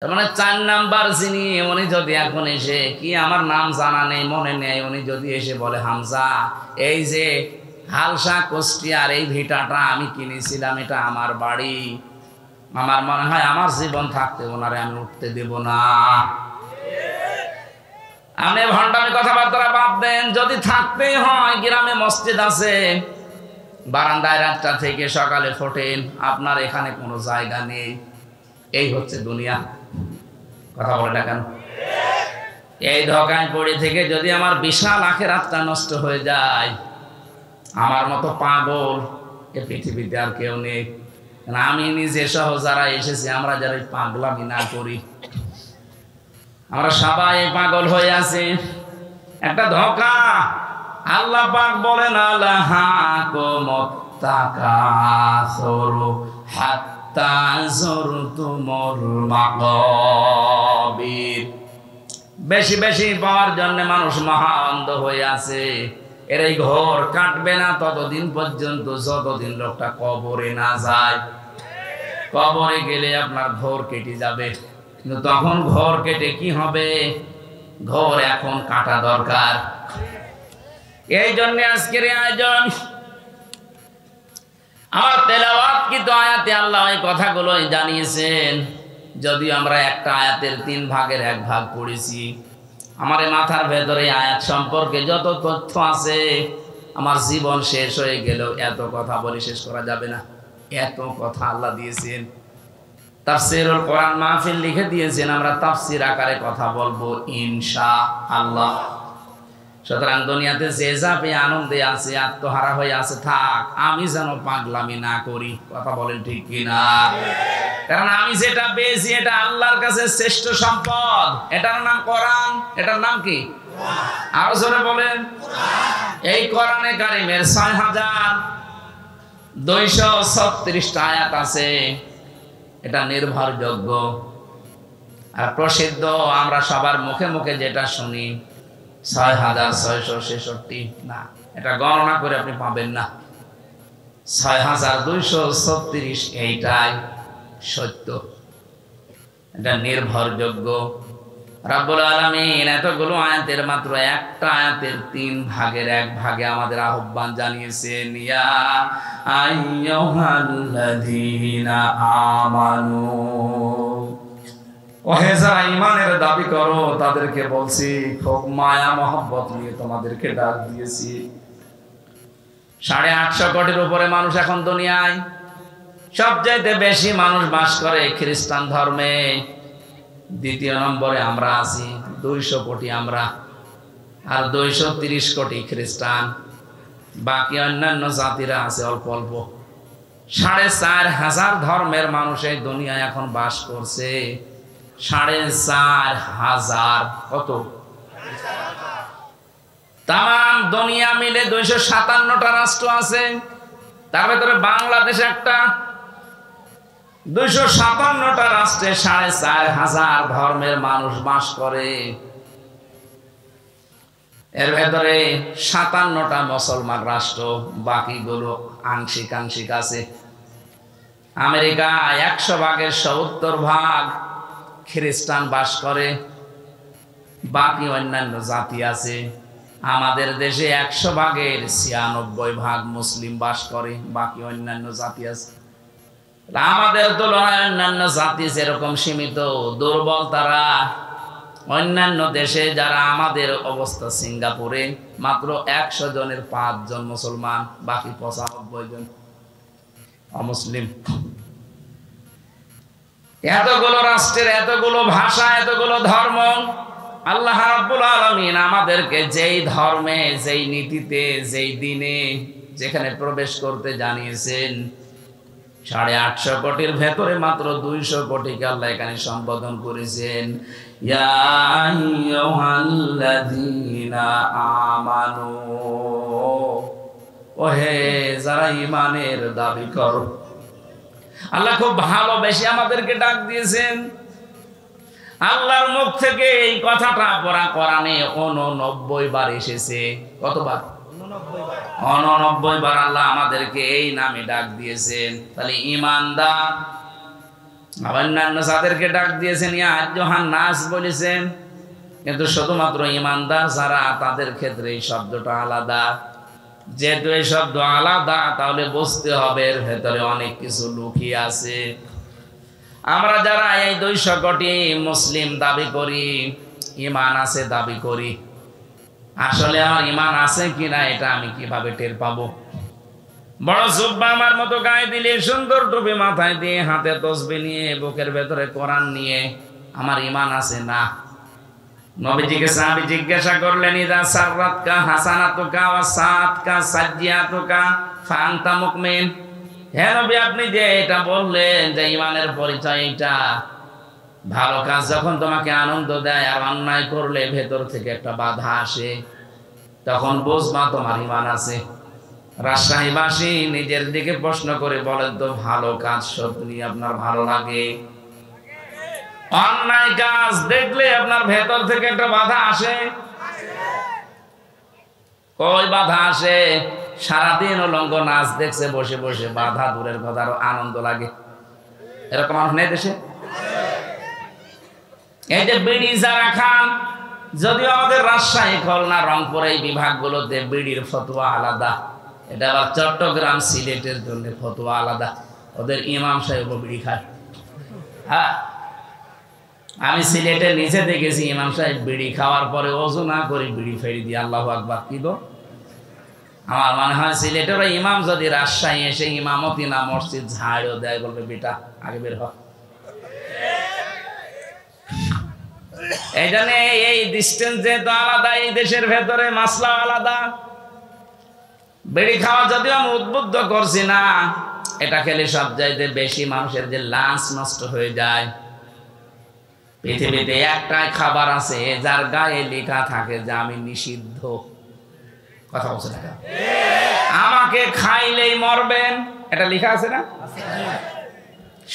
তার মানে 4 নাম্বার যিনি, উনি যদি এখন এসে কি আমার নাম জানা নেই, মনে নেই, উনি যদি এসে বলে হামজা এই যে হালসা কুষ্টিয়ার এই ভিটাটা আমি কিনেছিলাম, এটা আমার বাড়ি, আমার মনে হয় আমার জীবন থাকতে ওনারে আমি উঠতে দেব না। আপনি ভণ্ডামি কথাবার্তা বাদ দেন। যদি থাকতেই হয়, গ্রামে মসজিদ আছে, বারান্দায় রাতটা থেকে সকালে ফোটেন, আপনার এখানে কোনো জায়গা নেই। এই হচ্ছে দুনিয়া। কথা বলে না কেন? এই ধোঁকায় পড়ে থেকে যদি আমার বিশাল আখিরাতটা নষ্ট হয়ে যায়, আমার মতো পাগল এ পৃথিবীতে আর কেউ নেই। আমি নিজে সহ যারা এসেছি, আমরা যারা পাগলামি না করি, আমরা সবাই পাগল হয়ে আছি। একটা ধোঁকা। আল্লাহ পাক বলেন আল্লাহাকুমুত তাকাসুরু হাত্তা যুরতুমুল মাকাবির। বেশি বেশি পাওয়ার জন্য মানুষ মহা অন্ধ হয়ে আছে। এর এই ঘোর কাটবে না ততদিন পর্যন্ত যতদিন লোকটা কবরে না যায়। কবরে গেলে আপনার ঘোর কেটে যাবে, কিন্তু তখন ঘোর কেটে কি হবে? ঘোর এখন কাটা দরকার। এই জন্য আজকের আয়োজন। আমার তেলাওয়াত কিন্তু আয়াতে আল্লাহ এই কথাগুলো জানিয়েছেন। যদিও আমরা একটা আয়াতের 3 ভাগের 1 ভাগ পড়েছি, আমার মাথার ভেতরে আয়াত সম্পর্কে যত তথ্য আছে, আমার জীবন শেষ হয়ে গেলেও এত কথা বলে শেষ করা যাবে না। এত কথা আল্লাহ দিয়েছেন। তাফসীরুল কোরআন মাহফিল লিখে দিয়েছেন, আমরা তাফসীর আকারে কথা বলবো ইনশাআল্লাহ। সুতরাং দুনিয়াতে যে যাবে আনন্দে আছে, আত্মহারা হয়ে আছে, থাক, আমি যেন পাগলামি না করি। কথা বলেন ঠিক কিনা? কারণ আমি যেটা পেয়েছি এটা আল্লাহর কাছে শ্রেষ্ঠ সম্পদ। এটার নাম কোরআন। এটার নাম কি? আরো জোরে বলেন। এই কোরআনে কারিমের ৬,২৩৬টা আয়াত আছে। এটা নির্ভরযোগ্য আর প্রসিদ্ধ। আমরা সবার মুখে মুখে যেটা শুনি ৬,৬৬৬ না, এটা গণনা করে আপনি পাবেন না। ৬,২৩৬ এইটাই সত্য, এটা নির্ভরযোগ্য। রাব্বুল আলামিন এতগুলো আয়াতের মাত্র একটা আয়াতের 3 ভাগের 1 ভাগে আমাদের আহ্বান জানিয়েছেন, ইয়া আইয়ুহাল্লাযীনা আমানু, ওহে যারা ঈমানের দাবি করো তাদেরকে বলছি, খুব মায়া মহব্বত নিয়ে তোমাদেরকে ডাক দিয়েছি। 850 কোটির উপরে মানুষ এখন দুনিয়ায়। সবচাইতে বেশি মানুষ বাস করে খ্রিস্টান ধর্মে। 2য় নম্বরে আমরা আছি, 200 কোটি আমরা, আর 230 কোটি খ্রিস্টান। বাকি অন্যান্য জাতিরা আছে অল্প অল্প। 4,500 ধর্মের মানুষ এই দুনিয়ায় এখন বাস করছে। 4,500। কত? তাম দুনিয়া মিলে 257টা রাষ্ট্র আছে, তার ভেতরে বাংলাদেশ একটা। 257টা রাষ্ট্রে 4,500 ধর্মের মানুষ বাস করে। এর ভেতরে 57টা মুসলমান রাষ্ট্র, বাকিগুলো আংশিক আংশিক আছে। আমেরিকা 100 ভাগের 70 ভাগ খ্রিস্টান বাস করে, বাকি অন্যান্য জাতি আছে। আমাদের দেশে 100 ভাগের 96 ভাগ মুসলিম বাস করে, বাকি অন্যান্য জাতি আছে। আমাদের তুলনায় অন্যান্য জাতি যেরকম সীমিত, দুর্বল তারা। অন্যান্য দেশে যারা আমাদের অবস্থা, সিঙ্গাপুরে মাত্র 100 জনের 5 জন মুসলমান, বাকি 95 জন অমুসলিম। এতগুলো রাষ্ট্রের এতগুলো ভাষা, এতগুলো ধর্ম, আল্লাহ রাব্বুল আলামিন আমাদেরকে যেই ধর্মে, যেই নীতিতে, যেই দিনে, যেখানে প্রবেশ করতে জানিয়েছেন, 850 কোটির ভেতরে মাত্র 200 কোটিকে আল্লাহ এখানে সম্বোধন করেছেন, ইয়া আইয়ুহাল্লাযীনা আমানু, ওহে যারা ঈমানের দাবি করো। আল্লাহ খুব ভালোবেসে আমাদেরকে ডাক দিয়েছেন। আল্লাহর মুখ থেকে এই কথাটা পড়া কোরআনে 89 বার এসেছে। কতবার? 89 বার আল্লাহ আমাদেরকে এই নামে ডাক দিয়েছেন। তাহলে ঈমানদার আবার অন্যান্য যাদেরকে ডাক দিয়েছেন ইয়া আইয়ুহান নাস বলেছেন, কিন্তু শুধুমাত্র ইমানদার যারা তাদের ক্ষেত্রে এই শব্দটা আলাদা। যেহেতু এই শব্দ আলাদা, তাহলে বুঝতে হবে এর ভেতরে অনেক কিছু লুকিয়ে আছে। আমরা যারা এই 200 কোটি মুসলিম দাবি করি, ইমান আছে দাবি করি, আসলে আমার ইমান আছে কিনা এটা আমি কিভাবে টের পাবো? বড় জুব্বা আমার মতো গায়ে দিলে, সুন্দর টুপি মাথায় দিয়ে, হাতে তসবিহ নিয়ে, বুকের ভেতরে কোরআন নিয়ে, আমার ইমান আছে না? নবীজিকে সাহাবী জিজ্ঞাসা করলেন, ইদা সাররাতকা হাসানাতুকা ওয়া সাআতকা সাজ্জিয়াতুকা ফাআনতা মুমিন। হে নবী, আপনি যে এটা বললেন যে ইমানের পরিচয় এটা, ভালো কাজ যখন তোমাকে আনন্দ দেয় আর অন্যায় করলে ভেতর থেকে একটা বাধা আসে, তখন বুঝবা তোমার ইমান আছে। রাজশাহীবাসী নিজের দিকে প্রশ্ন করে বলেন তো, ভালো কাজ সত্যি আপনার ভালো লাগে? অন্যায় কাজ দেখলে আপনার ভেতর থেকে একটা বাধা আসে? কই বাধা আসে? সারাদিন উলঙ্গ নাচ দেখছে বসে বসে, বাধা দূরের কথা, আরো আনন্দ লাগে। এরকম মানুষ নেই দেশে? এই যে বিড়ি যারা খান, যদিও আমাদের রাজশাহী, খুলনা, রংপুর এই বিভাগগুলোতে বিড়ির ফতোয়া আলাদা, এটা আবার চট্টগ্রাম, সিলেটের জন্য ফতোয়া আলাদা। ওদের ইমাম সাহেব বিড়ি খায়। হ্যাঁ, আমি সিলেটে নিচে দেখেছি ইমাম সাহেব বিড়ি খাওয়ার পরে ওযু না করে বিড়ি ফেরি দিয়ে আল্লাহু আকবার। কি গো, আমার মনে হয় সিলেটের ইমাম যদি রাজশাহী এসে ইমামতি না মসজিদ ঝাড়ও দেয়, বলবে বেটা আগে বের হ। এই জন্য এই ডিস্টেন্স যেহেতু আলাদা, এই দেশের ভেতরে মাসলা আলাদা। বিড়ি খাওয়া যদিও আমি উদ্বুদ্ধ করছি না, এটা খেলে সব চাইতে বেশি মানুষের যে লাঞ্চ নষ্ট হয়ে যায়। পৃথিবীতে একটাই খাবার আছে যার গায়ে লেখা থাকে যে আমি নিষিদ্ধ। কথা বলছে না? আমাকে খাইলেই মরবেন, এটা লেখা আছে না?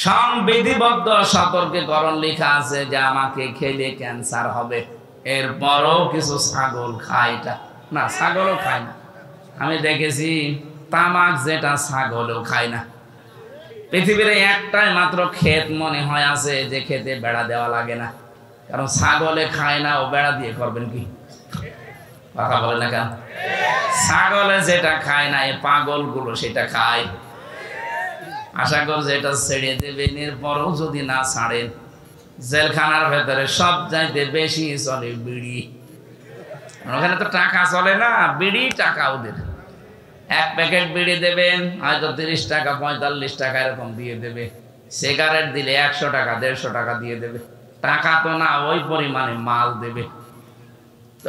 সংবিধিবদ্ধ সতর্কীকরণ লেখা আছে যে আমাকে খেলে ক্যান্সার হবে। এরপরও কিছু ছাগল খায় এটা না, ছাগলও খায় না। আমি দেখেছি তামাক যেটা ছাগলও খায় না। পৃথিবীর একটাই মাত্র ক্ষেত মনে হয় আছে যে খেতে বেড়া দেওয়া লাগে না, কারণ ছাগলে খায় না, ও বেড়া দিয়ে করবেন কি? কথা বলে না কেন? ছাগলে যেটা খায় না, এই পাগলগুলো সেটা খায়। আশা করি যেটা ছেড়ে দেবেন, এরপরও যদি না ছাড়েন, জেলখানার ভেতরে সব চাইতে বেশি চলে বিড়ি। ওখানে তো টাকা চলে না, বিড়ি টাকা ওদের। এক প্যাকেট বিড়ি দেবেন, হয়তো 30 টাকা 45 টাকা এরকম দিয়ে দেবে। সিগারেট দিলে 100 টাকা 150 টাকা দিয়ে দেবে। টাকা তো না, ওই পরিমাণে মাল দেবে।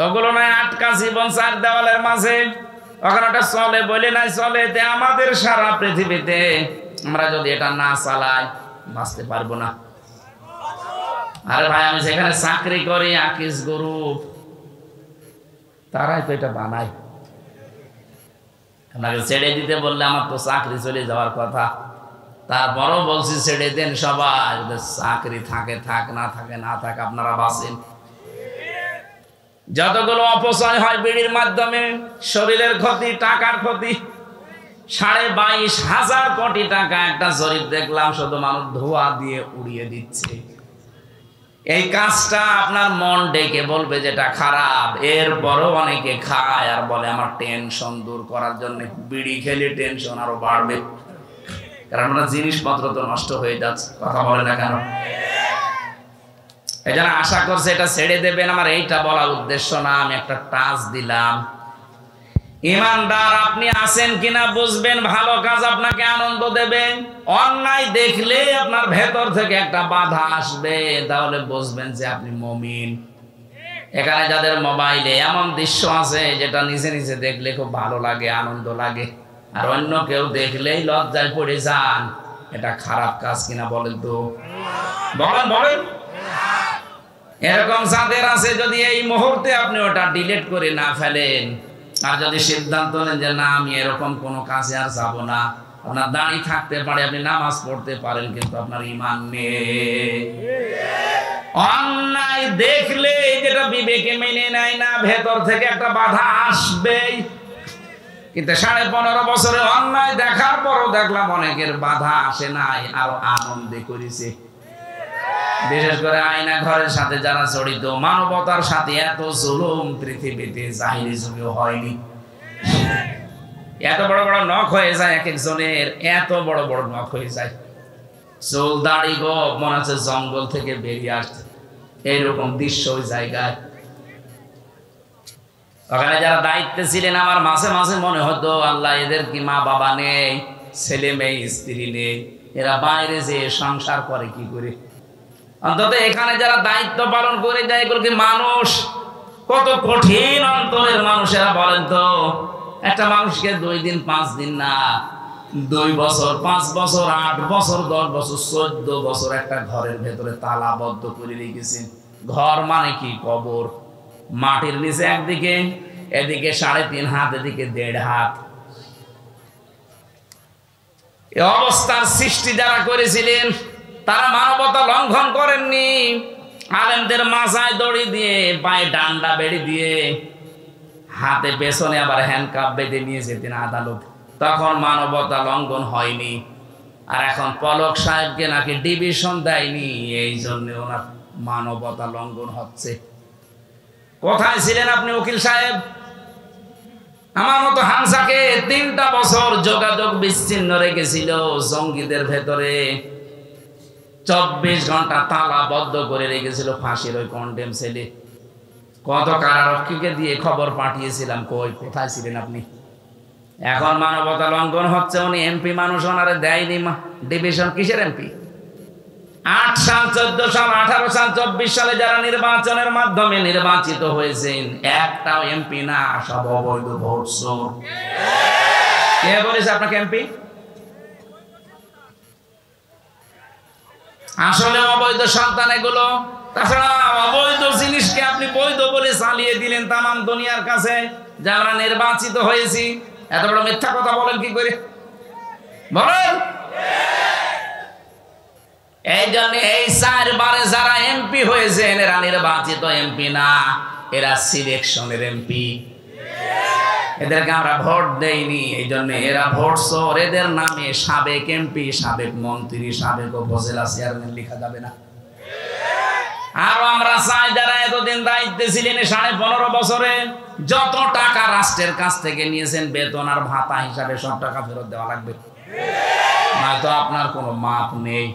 ওগুলো নয় আটকা জীবন চার দেওয়ালের মাঝে, ওখানে ওটা চলে বলে নাই চলে। আমাদের সারা পৃথিবীতে আমরা যদি এটা না চালাই, বাঁচতে পারবো না। আরে ভাই, আমি যেখানে চাকরি করি, আকিস গ্রুপ, তারাই তো এটা বানায়। আপনাকে ছেড়ে দিতে বললে আমার তো চাকরি চলে যাওয়ার কথা, তারপরও বলছি ছেড়ে দেন সবাই। চাকরি থাকে থাক, না থাকে না থাক, আপনারা বাঁচেন। যতগুলো অপচয় হয় বিড়ির মাধ্যমে, শরীরের ক্ষতি, টাকার ক্ষতি, 22,500 কোটি টাকা একটা জরিপ দেখলাম, শুধু মানুষ ধোঁয়া দিয়ে উড়িয়ে দিচ্ছে। এই কাজটা আপনার মন ডেকে বলবে যেটা খারাপ, এরপরও অনেকে খায় আর বলে আমার টেনশন দূর করার জন্য বিড়ি খেলে টেনশন আরো বাড়বে, কারণ আমরা জিনিসপত্র তো নষ্ট হয়ে যাচ্ছে। কথা বলে না কেন? এই জন্য আশা করছে এটা ছেড়ে দেবেন। আমার এইটা বলার উদ্দেশ্য না, আমি একটা টাচ দিলাম। ইমানদার আপনি আছেন কিনা বুঝবেন, ভালো কাজ আপনাকে আনন্দ দেবে। অন্যায় দেখলে আপনার ভেতর থেকে একটা বাধা আসবে, তাহলে বুঝবেন যে আপনি মুমিন। এখানে যাদের মোবাইলে এমন দৃশ্য আছে যেটা নিজে নিজে দেখলে খুব ভালো লাগে, আনন্দ লাগে, আর অন্য কেউ দেখলেই লজ্জায় পড়ে যান, এটা খারাপ কাজ কিনা বলেন তো? বলেন বলেন। এরকম যাদের আছে, যদি এই মুহূর্তে আপনি ওটা ডিলিট করে না ফেলেন, আর যদি সিদ্ধান্ত নেন যে না আমি এরকম কোনো কাজে আর যাব না, আপনার দাঁড়ি থাকতে পারে, আপনি নামাজ পড়তে পারেন, কিন্তু আপনার ঈমান নেই। অন্যায় দেখলে যেটা বিবেকে মেনে নেয় না, ভেতর থেকে একটা বাধা আসবেই। কিন্তু 15.5 বছরে অন্যায় দেখার পরও দেখলাম অনেকের বাধা আসে নাই, আরো আনন্দে করেছে। বিশেষ করে আয়না ঘরের সাথে যারা জড়িত, মানবতার সাথে এত জুলুম পৃথিবীতে জাহিরি যুগেও হয়নি। এত বড় বড় নখ হয়ে যায় এক একজনের, এত বড় বড় নখ হয়ে যায়, চুল দাড়ি গো মনে হচ্ছে জঙ্গল থেকে বেরিয়ে আসছে, এইরকম দৃশ্য ওই জায়গায়। ওখানে যারা দায়িত্বে ছিলেন, আমার মাঝে মাঝে মনে হতো আল্লাহ এদের কি মা বাবা নেই, ছেলে মেয়ে স্ত্রী নেই, এরা বাইরে যে সংসার করে কি করে? অন্তত এখানে যারা দায়িত্ব পালন করে যায়, এগুলো কি মানুষ? কত কঠিন অন্তরের মানুষেরা বলেন তো। একটা মানুষকে 2 দিন 5 দিন না, 2 বছর 5 বছর 8 বছর 10 বছর 14 বছর একটা ঘরের ভেতরে তালাবদ্ধ করে রেখেছেন। ঘর মানে কি? কবর। মাটির নিচে একদিকে, এদিকে 3.5 হাত, এদিকে 1.5 হাত। এই অবস্থার সৃষ্টি যারা করেছিলেন তারা মানবতা লঙ্ঘন করেননি। আলেমদের মাথায় দড়ি দিয়ে, পায়ে ডান্ডা বেড়ি দিয়ে, হাতে পেছনে আবার হ্যান্ডকাপ বেঁধে নিয়ে যেতেন আদালত, তখন মানবতা লঙ্ঘন হয়নি। আর এখন পলক সাহেবকে নাকি ডিভিশন দেয়নি, এই জন্য ওনার মানবতা লঙ্ঘন হচ্ছে। কোথায় ছিলেন আপনি উকিল সাহেব? আমার মতো হামসাকে 3টা বছর যোগাযোগ বিচ্ছিন্ন রেখেছিল জঙ্গিদের ভেতরে, 24 ঘন্টা তালাবদ্ধ করে রেখেছিল ফাঁসির ওই কন্ডেম সেলে। কত কারারক্ষীকে দিয়ে খবর পাঠিয়েছিলাম, কোথায় ছিলেন আপনি? এখন মানবতা লঙ্ঘন হচ্ছে। উনি এমপি মানুষ, ওনারে দেয়নি ডিভিশন। কিসের এমপি? 8 সাল 14 সাল 18 সাল 24 সালে যারা নির্বাচনের মাধ্যমে নির্বাচিত হয়েছেন, একটাও এমপি না, সব অবৈধ ভোট চোর। কে বলেছে আপনাকে এমপি? আসলে অবৈধ সন্তান এগুলো। তাছাড়া অবৈধ জিনিসকে আপনি বৈধ বলে চালিয়ে দিলেন তামাম দুনিয়ার কাছে, যে আমরা নির্বাচিত হয়েছি। এত বড় মিথ্যা কথা বলেন কি করে? বলেন। এই জন্য এই 4 বারে যারা এমপি হয়েছেন এরা নির্বাচিত এমপি না, এরা সিলেকশনের এমপি। এদেরকে আমরা ভোট দেইনি, এই জন্য এরা ভোট চোর। এদের নামে সাবেক এমপি, সাবেক মন্ত্রী, সাবেক উপজেলা চেয়ারম্যান লেখা যাবে না। আর আমরা চাই যারা এতদিন দায়িত্বে ছিলেন 15.5 বছরে যত টাকা রাষ্ট্রের কাছ থেকে নিয়েছেন বেতন আর ভাতা হিসাবে, সব টাকা ফেরত দেওয়া লাগবে, নয়তো আপনার কোনো মাপ নেই।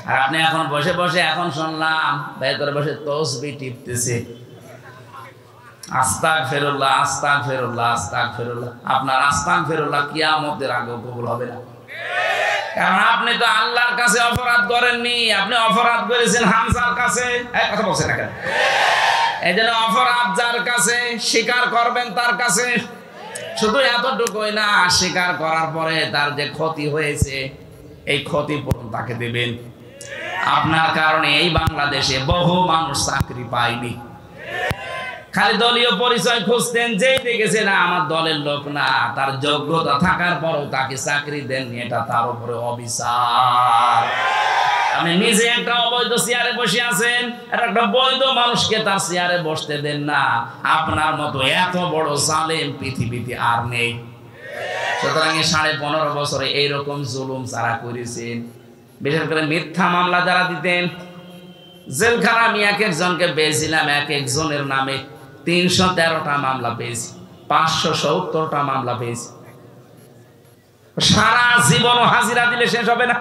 আর আপনি এখন বসে বসে, এখন শুনলাম ভেতরে বসে তসবিহ টিপতেছে, আস্তাগফিরুল্লাহ আস্তাগফিরুল্লাহ আস্তাগফিরুল্লাহ। আপনার আস্তাগফিরুল্লাহ কিয়ামতের আগে কবুল হবে না, কারণ আপনি তো আল্লাহর কাছে অপরাধ করেননি, আপনি অপরাধ করেছেন হামজার কাছে। কথা বলছেন না কেন? এই জন্য অপরাধ যার কাছে, স্বীকার করবেন তার কাছে। শুধু এতটুকুই না, স্বীকার করার পরে তার যে ক্ষতি হয়েছে এই ক্ষতিপূরণ তাকে দেবেন। আপনার কারণে এই বাংলাদেশে বহু মানুষ চাকরি পায়নি, খালি দলীয় পরিচয় খুঁজতেন, যেই দেখেছে না আমার দলের লোক না, তার যোগ্যতা থাকার পরও তাকে চাকরি দেননি, এটা তার উপরে অবিচার। আপনি নিজে একটা অবৈধ চেয়ারে বসে আছেন, আর একটা বৈধ মানুষকে তার চেয়ারে বসতে দেন না। আপনার মতো এত বড় জালেম পৃথিবীতে আর নেই। সুতরাং 15.5 বছরে এইরকম জুলুম যারা করেছেন, বিশেষ করে মিথ্যা মামলা যারা দিতেন, জেলখানা আমি এক একজনকে পেয়েছিলাম, এক একজনের নামে 313টা মামলা পেয়েছি, 570টা মামলা পেয়েছি। সারা জীবন হাজিরা দিলে শেষ হবে না।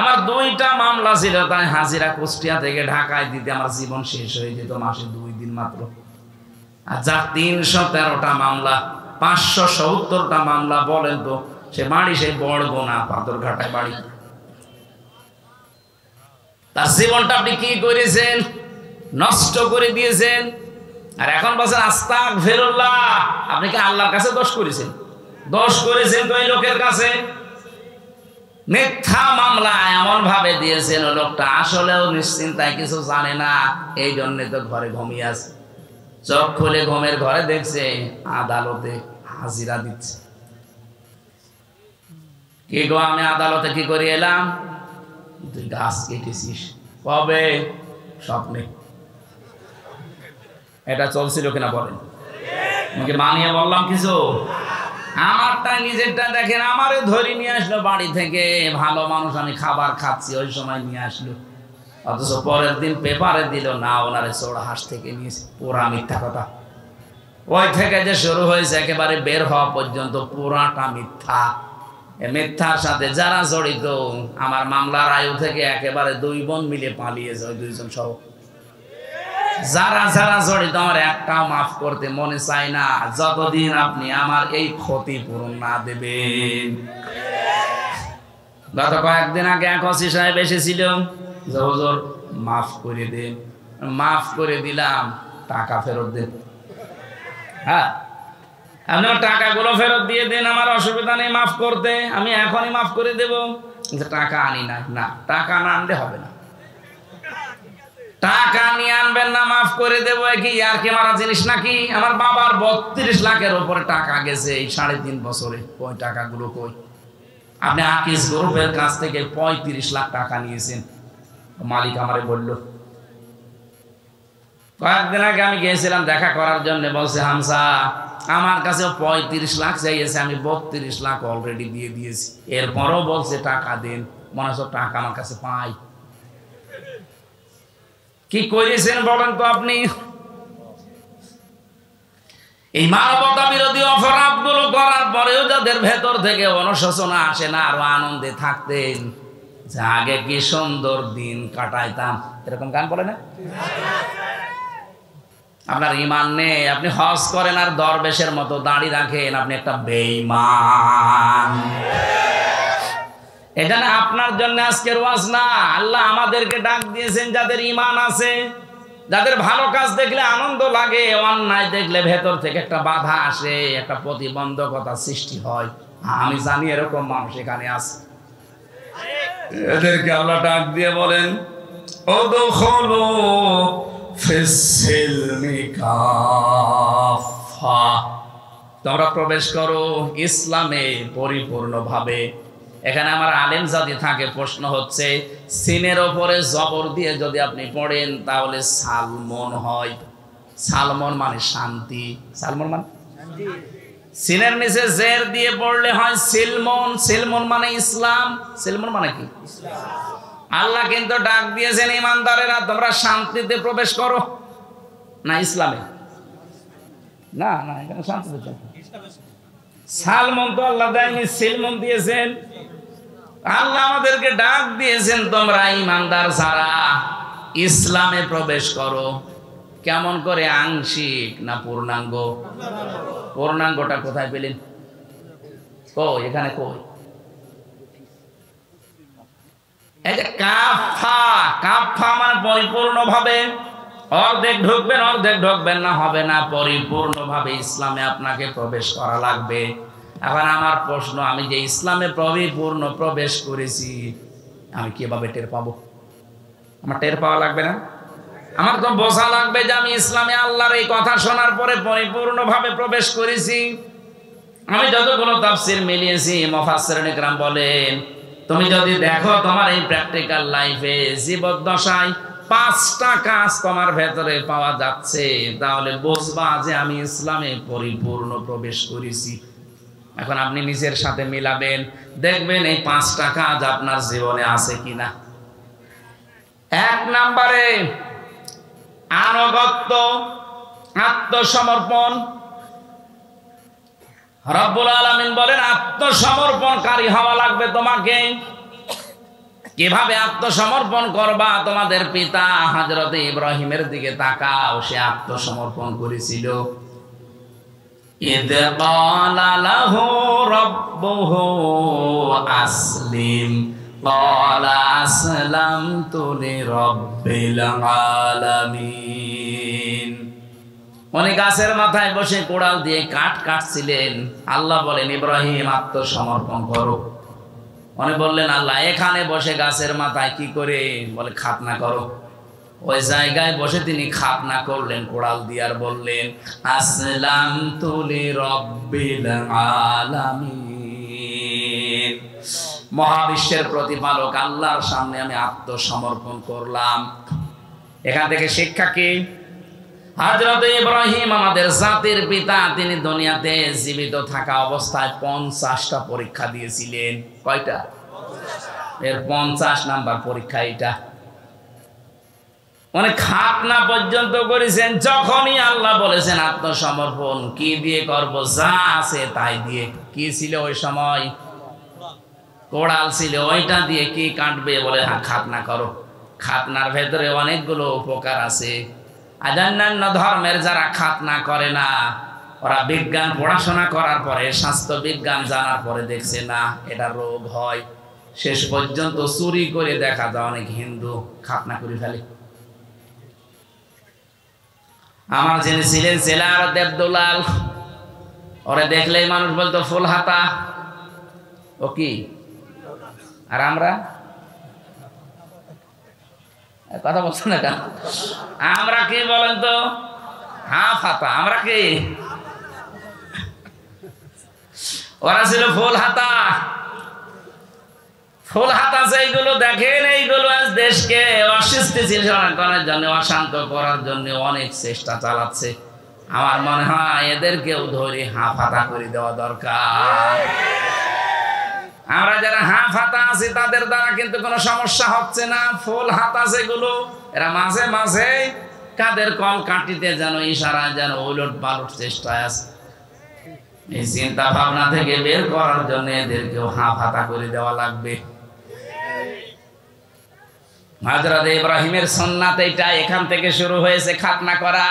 আমার 2টা মামলা ছিল, তাই হাজিরা কুষ্টিয়া থেকে ঢাকায় দিতে আমার জীবন শেষ হয়ে যেত মাসে 2 দিন মাত্র। আর যার 313টা মামলা, 570টা মামলা, বলেন তো সে বাড়ি সেই বড়গোনা পাথরঘাটায় বাড়ি। তার জীবনটা আপনি কি করেছেন? নষ্ট করে দিয়েছেন। আর এখন বলছেন আস্তাগফিরুল্লাহ। আপনি কি আল্লাহর কাছে দোষ করেছেন? দোষ করেছেন তো এই লোকের কাছে। মিথ্যা মামলা এমন ভাবে দিয়েছেন, ওই লোকটা আসলেও নিশ্চিন্তায় কিছু জানে না, এই জন্য তো ঘরে ঘুমিয়ে আছে। চোখ খুলে ঘুমের ঘরে দেখছে আদালতে হাজিরা দিচ্ছে। কি গো, আমি আদালতে কি করে এলাম? তুই গাছ কেটেছিস। কবে? স্বপ্নে। এটা চলছিল কিনা বলেন? আমাকে মানিয়ে বললাম কিছু? আমারটা নিজেরটা দেখেন, আমারে ধরে নিয়ে আসলো বাড়ি থেকে, ভালো মানুষ, আমি খাবার খাচ্ছি, ওই সময় নিয়ে আসলো। অথচ পরের দিন পেপারে দিল না ওনারে চোরা হাঁস থেকে নিয়েছে। পুরা মিথ্যা কথা। ওই থেকে যে শুরু হয়েছে একেবারে বের হওয়া পর্যন্ত পুরাটা মিথ্যা। মিথ্যার সাথে যারা জড়িত, আমার মামলার আয়ু থেকে একেবারে 2 বোন মিলে পালিয়েছে, ওই 2 জন সহ। যারা যারা জড়িত আমার একটাও মাফ করতে মনে চায় না, যতদিন আপনি আমার এই ক্ষতি পূরণ না দেবেন। গত কয়েকদিন আগে এক ওসি সাহেব এসেছিল, হুজুর মাফ করে দেন। মাফ করে দিলাম, টাকা ফেরত দেন। হ্যাঁ, আপনি টাকাগুলো ফেরত দিয়ে দেন, আমার অসুবিধা নেই মাফ করতে, আমি এখনই মাফ করে দেব। টাকা আনি না, না টাকা না আনলে হবে না। টাকা নিয়ে আনবেন না, মাফ করে দেবো। কি আর কে মারা জিনিস নাকি? আমার বাবার 32 লাখের উপরে টাকা গেছে এই 3.5 বছরে। ওই টাকাগুলো কই? আপনি আকিস গ্রুপের কাছ থেকে 35 লাখ টাকা নিয়েছেন। মালিক আমারে বলল, কয়েকদিন আগে আমি গিয়েছিলাম দেখা করার জন্য, বলছে হামসা আমার কাছে 35 লাখ চাইছে, আমি 32 লাখ অলরেডি দিয়ে দিয়েছি। এরপরও বলছে টাকা দেন। মনে হচ্ছে টাকা আমার কাছে পাই। কি করেছেন বলেন তো আপনি? এই মানবতা বিরোধী অপরাধ গুলো করার পরেও যাদের ভেতর থেকে অনুশোচনা আসে না, আরো আনন্দে থাকতেন যে আগে কি সুন্দর দিন কাটাইতাম। এরকম গান বলে না? আপনার ঈমান নেই, আপনি হজ করেন আর দরবেশের মতো দাড়ি রাখেন, আপনি একটা বেঈমান। এটা না আপনার জন্য আজকের ওয়াজ না। আল্লাহ আমাদেরকে ডাক দিয়েছেন যাদের ঈমান আছে, যাদের ভালো কাজ দেখলে আনন্দ লাগে, অন্যায় দেখলে ভেতর থেকে একটা বাধা আসে, একটা প্রতিবন্ধকতা সৃষ্টি হয়। আমি জানি এরকম মানুষ এখানে আছে। এদেরকে আল্লাহ ডাক দিয়ে বলেন, উদখুলু ফিস-সিলমি কাফা, তোমরা প্রবেশ করো ইসলামে পরিপূর্ণভাবে। এখানে আমার আলেম জাতি থাকে, প্রশ্ন হচ্ছে সিনের ওপরে জবর দিয়ে যদি আপনি পড়েন তাহলে সালমন হয়। সালমন মানে শান্তি। সালমন মানে শান্তি। সিনের নিচে জের দিয়ে পড়লে হয় সিলমন। সিলমন মানে ইসলাম। সিলমন মানে কি? ইসলাম। আল্লাহ কিন্তু ডাক দিয়েছেন ইমানদারেরা তোমরা শান্তিতে প্রবেশ করো, না ইসলামে? না না, এখানে শান্তিতে। সালমন তো আল্লাহ দেয়নি, সিলমন দিয়েছেন। আল্লাহ আমাদেরকে ডাক দিয়েছেন তোমরা ইমানদার যারা ইসলামে প্রবেশ করো। কেমন করে? আংশিক না পূর্ণাঙ্গ? পূর্ণাঙ্গটা কোথায় পেলেন? কই? এখানে কই? এই যে কাফা, কাফা মানে পরিপূর্ণভাবে। অর্ধেক ঢুকবেন অর্ধেক ঢুকবেন না, হবে না। পরিপূর্ণভাবে ইসলামে আপনাকে প্রবেশ করা লাগবে। এখন আমার প্রশ্ন, আমি যে ইসলামে পরিপূর্ণ প্রবেশ করেছি আমি কিভাবে টের পাবো? আমার টের পাওয়া লাগবে না? আমার তো বোঝা লাগবে যে আমি ইসলামে আল্লাহর এই কথা শোনার পরে পরিপূর্ণভাবে প্রবেশ করেছি। আমি যতগুলো তাফসীর মিলিয়েছি, মুফাসসিরিন ইকরাম বলেন তুমি যদি দেখো তোমার এই প্র্যাকটিক্যাল লাইফে জীবদ্দশায় 5টা কাজ তোমার ভেতরে পাওয়া যাচ্ছে, তাহলে বুঝবা যে আমি ইসলামে পরিপূর্ণ প্রবেশ করেছি। এখন আপনি নিজের সাথে মিলাবেন, দেখবেন এই 5টা কাজ আপনার জীবনে আছে কিনা। 1 নম্বরে আনুগত্য, আত্মসমর্পণ। রব্বুল আলামিন বলেন আত্মসমর্পণকারী হওয়া লাগবে তোমাকে। কিভাবে আত্মসমর্পণ করবা? তোমাদের পিতা হযরত ইব্রাহিমের দিকে তাকাও, সে আত্মসমর্পণ করেছিল। ইদ ক্বালা লাহু রাব্বুহু আসলিম ক্বালা আসলামতু লিরাব্বিল আলামিন। উনি গাছের মাথায় বসে কোড়াল দিয়ে কাঠ কাটছিলেন। আল্লাহ বলেন ইব্রাহিম আত্মসমর্পণ করো। উনি বললেন আল্লাহ এখানে বসে গাছের মাথায় কি করে? বলে খাতনা করো। ওই জায়গায় বসে তিনি খাতনা করলেন কোড়াল দিয়ে, আর বললেন আসলামতু লিরাব্বিল আলামিন, মহাবিশ্বের প্রতিপালক আল্লাহর সামনে আমি আত্মসমর্পণ করলাম। এখান থেকে শিক্ষা কি? হযরত ইব্রাহিম আমাদের জাতির পিতা, তিনি দুনিয়াতে জীবিত থাকা অবস্থায় 50টা পরীক্ষা দিয়েছিলেন। কয়টা? এর 50 নাম্বার পরীক্ষা এটা। অনেক খাতনা পর্যন্ত করেছেন। যখনই আল্লাহ বলেছেন আত্মসমর্পণ, কি দিয়ে করব, যা আছে তাই দিয়ে। কি ছিল ওই সময়? কোড়াল ছিল, ওইটা দিয়ে কি কাটবে? বলে খাতনা করো। খাতনার ভেতরে অনেকগুলো উপকার আছে। আর অন্যান্য ধর্মের যারা খাতনা করে না, ওরা বিজ্ঞান পড়াশোনা করার পরে, স্বাস্থ্য বিজ্ঞান জানার পরে দেখছে না এটা রোগ হয়। শেষ পর্যন্ত চুরি করে দেখা যায় অনেক হিন্দু খাতনা করে ফেলে। আমার যিনি ছিলেন জেলার দেবদুলাল, ওরে দেখলেই মানুষ বলতো ফুল হাতা। ও কি? আর আমরা কথা বলছো না কেন? আমরা কি বলেন তো? হাফ হাতা। আমরা কি? ওরা ছিল ফুল হাতা। ফুল হাতা এইগুলো দেখেন, এইগুলো আজ দেশকে অস্থিতিশীল করার জন্য, অশান্ত করার জন্য অনেক চেষ্টা চালাচ্ছে। আমার মনে হয় এদেরকেও ধরে হাফ হাতা করে দেওয়া দরকার। আমরা যারা হাফ হাতা আছি তাদের দ্বারা কিন্তু কোনো সমস্যা হচ্ছে না। ফুল হাতা যেগুলো, এরা মাঝে মাঝে কাদের কল কাটিতে যেন ইশারা যেন উলট পালট চেষ্টায় আছে। এই চিন্তা ভাবনা থেকে বের করার জন্য এদেরকেও হাফ হাতা করে দেওয়া লাগবে। হযরত ইব্রাহিমের সুন্নাত এটা এখান থেকে শুরু হয়েছে, খাতনা করা।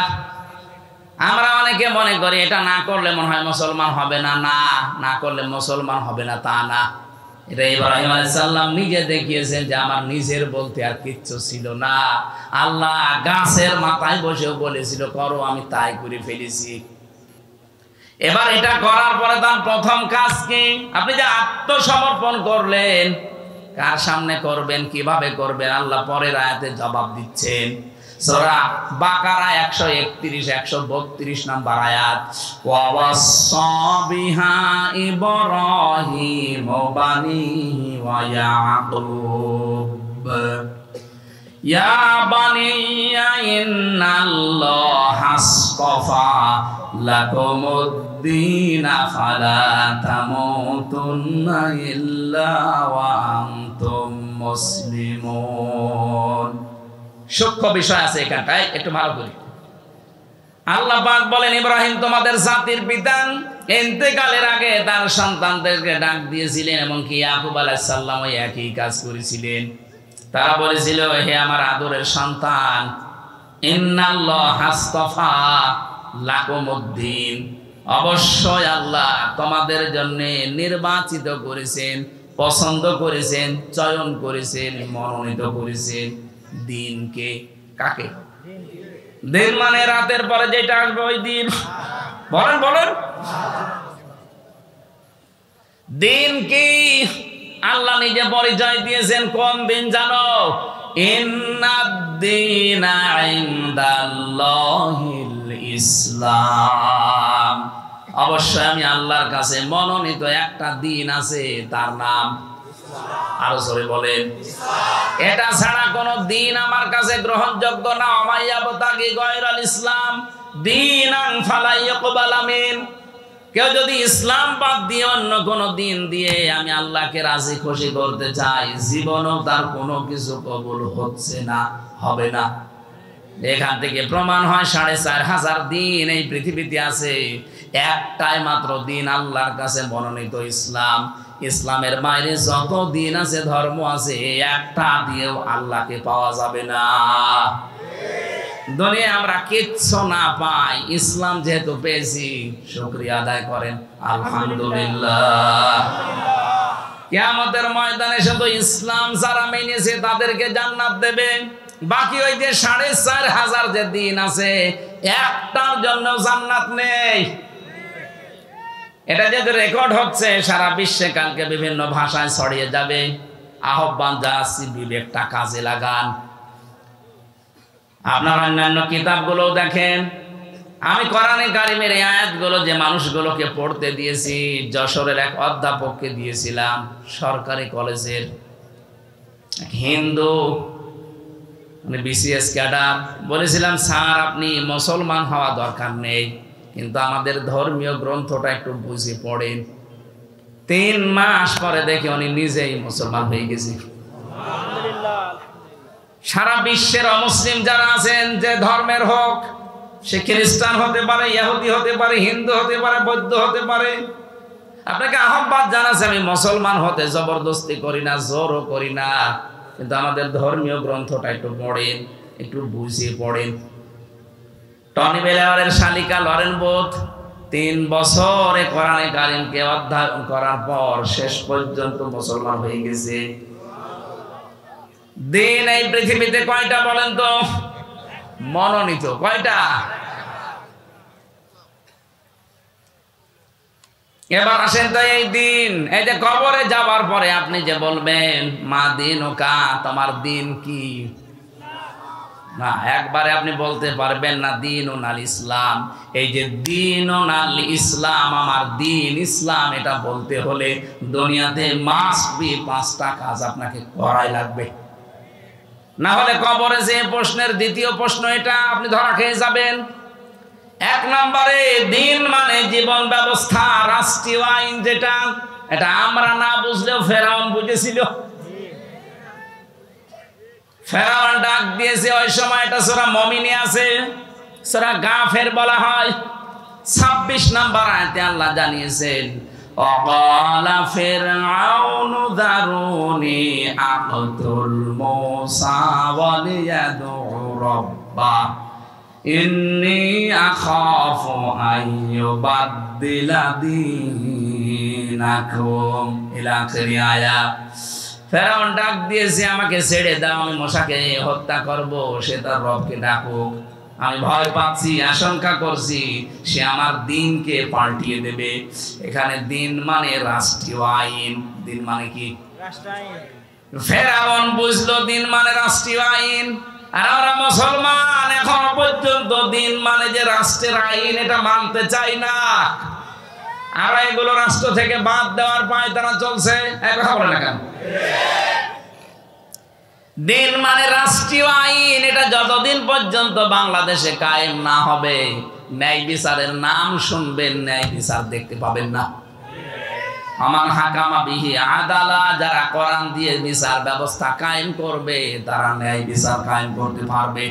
আমরা অনেকে মনে করি এটা না করলে মনে হয় মুসলমান হবে না। না করলে মুসলমান হবে না তা না। এটা ইব্রাহিম আলাইহিস সালাম নিজে দেখিয়েছেন যে আমার নিজের বলতে আর কিচ্ছু ছিল না। আল্লাহ গাছের মাথায় বসেও বলেছিল করো, আমি তাই করে ফেলেছি। এবার এটা করার পরে তার প্রথম কাজ কি? আপনি যে আত্মসমর্পণ করলেন, কার সামনে করবেন, কিভাবে করবেন, আল্লাহ পরের আয়াতে জবাব দিচ্ছেন। সূরা বাকারা 131 132 নম্বর আয়াত। ওয়াসাসা বিহা ইব্রাহিম বানিহি ওয়া ইয়াকুব ইয়া বানিয়া ইন্নাল্লাহা আসতাফা লাকুমুদ-দীন ফালা তামুতুন্না ইল্লা ওয়া আনতুম মুসলিমুন। সূক্ষ্ম বিষয় আছে এখানটায়, একটু ভালো করি। আল্লাহ পাক বলেন ইব্রাহিম তোমাদের জাতির পিতা ইন্তেকালের আগে তার সন্তানদেরকে ডাক দিয়েছিলেন, এবং কি ইয়াকুব আলাইহিস সালাম ওই একই কাজ করেছিলেন। তারা বলেছিল হে আমার আদরের সন্তান, ইন্নাল্লাহা আসতাফা লাকুমুদ-দীন, অবশ্যই আল্লাহ তোমাদের জন্য নির্বাচিত করেছেন, পছন্দ করেছেন, চয়ন করেছেন, মনোনীত করেছেন দিনকে। কাকে? দিন মানে রাতের পরে যেটা আসবে ওই দিন। বলেন বলেন। দিন কি? আল্লাহ নিজে পরিচয় দিয়েছেন কোন দিন জানো? ইন্নাদ-দীনা ইনদাল্লাহিল ইসলাম। অবশ্যই আমি আল্লাহর কাছে মনোনীত একটা দিন আছে, তার নাম আরো জোরে বলেন। এটা ছাড়া কোন দিন আমার কাছে গ্রহণযোগ্য না। আমাইয়াবতাগি গায়রাল ইসলাম দীনান ফালা ইয়াকবালা মিন। কেউ যদি ইসলাম বাদ দিয়ে অন্য কোন দিন দিয়ে আমি আল্লাহকে রাজি খুশি করতে চাই, জীবনও তার কোনো কিছু কবুল হচ্ছে না, হবে না। এখান থেকে প্রমাণ হয় 4500 দিন এই পৃথিবীতে আছে, একটাই মাত্র দিন আল্লাহর কাছে মনোনীত ইসলাম। ইসলামের বাইরে যত দিন আছে, ধর্ম আছে, একটা দিয়েও আল্লাহকে পাওয়া যাবে না। দুনিয়া আমরা কিচ্ছু না পাই, ইসলাম যেহেতু পেয়েছি শুকরিয়া আদায় করেন আলহামদুলিল্লাহ। কিয়ামতের ময়দানে শুধু ইসলাম যারা মেনেছে তাদেরকে জান্নাত দেবে। বাকি ওই যে 4500 যে দিন আছে, একটার জন্য জান্নাত নেই। এটা যেহেতু রেকর্ড হচ্ছে সারা বিশ্বে, কালকে বিভিন্ন ভাষায় ছড়িয়ে যাবে। আহ্বান জানাচ্ছি, বিবেকটা কাজে লাগান। আপনার অন্যান্য কিতাবগুলো দেখেন। আমি কোরআনে কারিমের এই আয়াতগুলো যে মানুষগুলোকে পড়তে দিয়েছি, যশোরের এক অধ্যাপককে দিয়েছিলাম, সরকারি কলেজের হিন্দু, মানে BCS ক্যাডার। বলেছিলাম স্যার আপনি মুসলমান হওয়া দরকার নেই, কিন্তু আমাদের ধর্মীয় গ্রন্থটা একটু বুঝে পড়েন। 3 মাস পরে দেখে উনি নিজেই মুসলমান হয়ে গেছে। সারা বিশ্বের অমুসলিম যারা আছেন, যে ধর্মের হোক, সে খ্রিস্টান হতে পারে, ইহুদি হতে পারে, হিন্দু হতে পারে, বৌদ্ধ হতে পারে, আপনাকে আহ্বান জানাচ্ছে, আমি মুসলমান হতে জবরদস্তি করি না, জোরও করি না, কিন্তু আমাদের ধর্মীয় গ্রন্থটা একটু পড়েন, একটু বুঝিয়ে পড়েন। টনি বেলাওয়ারের শালিকা লরেন বোথ 3 বছরে কোরআনে কারিমকে অধ্যয়ন করার পর শেষ পর্যন্ত মুসলমান হয়ে গেছে। দিন এই পৃথিবীতে কয়টা বলেন তো? মনোনীত কয়টা? এবার আসেন তো, এই দিন, এই যে কবরে যাবার পরে আপনি যে বলবেন মা দিন ও কা, তোমার দিন কি? না, একবারে আপনি বলতে পারবেন না দিন ও নাল ইসলাম। এই যে দিন ও নাল ইসলাম, আমার দিন ইসলাম, এটা বলতে হলে দুনিয়াতে মাস্ট বি 5টা কাজ আপনাকে করাই লাগবে। না হলে কবরে যে প্রশ্নের দ্বিতীয় প্রশ্ন, এটা আপনি ধরা খেয়ে যাবেন। 1 নম্বরে দিন মানে জীবন ব্যবস্থা, রাষ্ট্রীয় আইন, যেটা এটা আমরা না বুঝলেও ফেরাউন বুঝেছিল। ফেরাউন ডাক দিয়েছে ওই সময়, এটা সূরা মুমিনে আছে, সূরা গাফির বলা হয়। 26 নম্বর আয়াতে আল্লাহ জানিয়েছেন, ওয়াকালা ফিরআউনু যারুনি আকতুল মূসা ওয়ালিয়াদউ রাব্বা ইন্নী আখাফু আইয়ুবাদদিলা দীনাকুম ইলা আখিরি আয়াত। ফেরাউন ডাক দিয়েছে, আমাকে ছেড়ে দাও, আমি মূসাকে হত্যা করব, সে তার রবকে ডাকুক। আমি ভয় পাচ্ছি, আশঙ্কা করছি সে আমার দিনকে পাল্টিয়ে দেবে। এখানে দিন মানে রাষ্ট্রীয় আইন। দিন মানে কি? ফেরাউন বুঝলো দিন মানে রাষ্ট্রীয় আইন, আর আমরা মুসলমান এখনো পর্যন্ত দিন মানে যে রাষ্ট্রের আইন, এটা মানতে চাই না। আর এগুলো রাষ্ট্র থেকে বাদ দেওয়ার পায়তারা চলছে। এক কথা বলে না কেন? দিন মানে রাষ্ট্রীয় আইন, এটা যতদিন পর্যন্ত বাংলাদেশে কায়েম না হবে, ন্যায় বিচারের নাম শুনবেন, ন্যায় বিচার দেখতে পাবেন না। আমান হাকামা বিহি আদালা, যারা কোরআন দিয়ে বিচার ব্যবস্থা কায়েম করবে, তারা ন্যায় বিচার কায়েম করতে পারবে।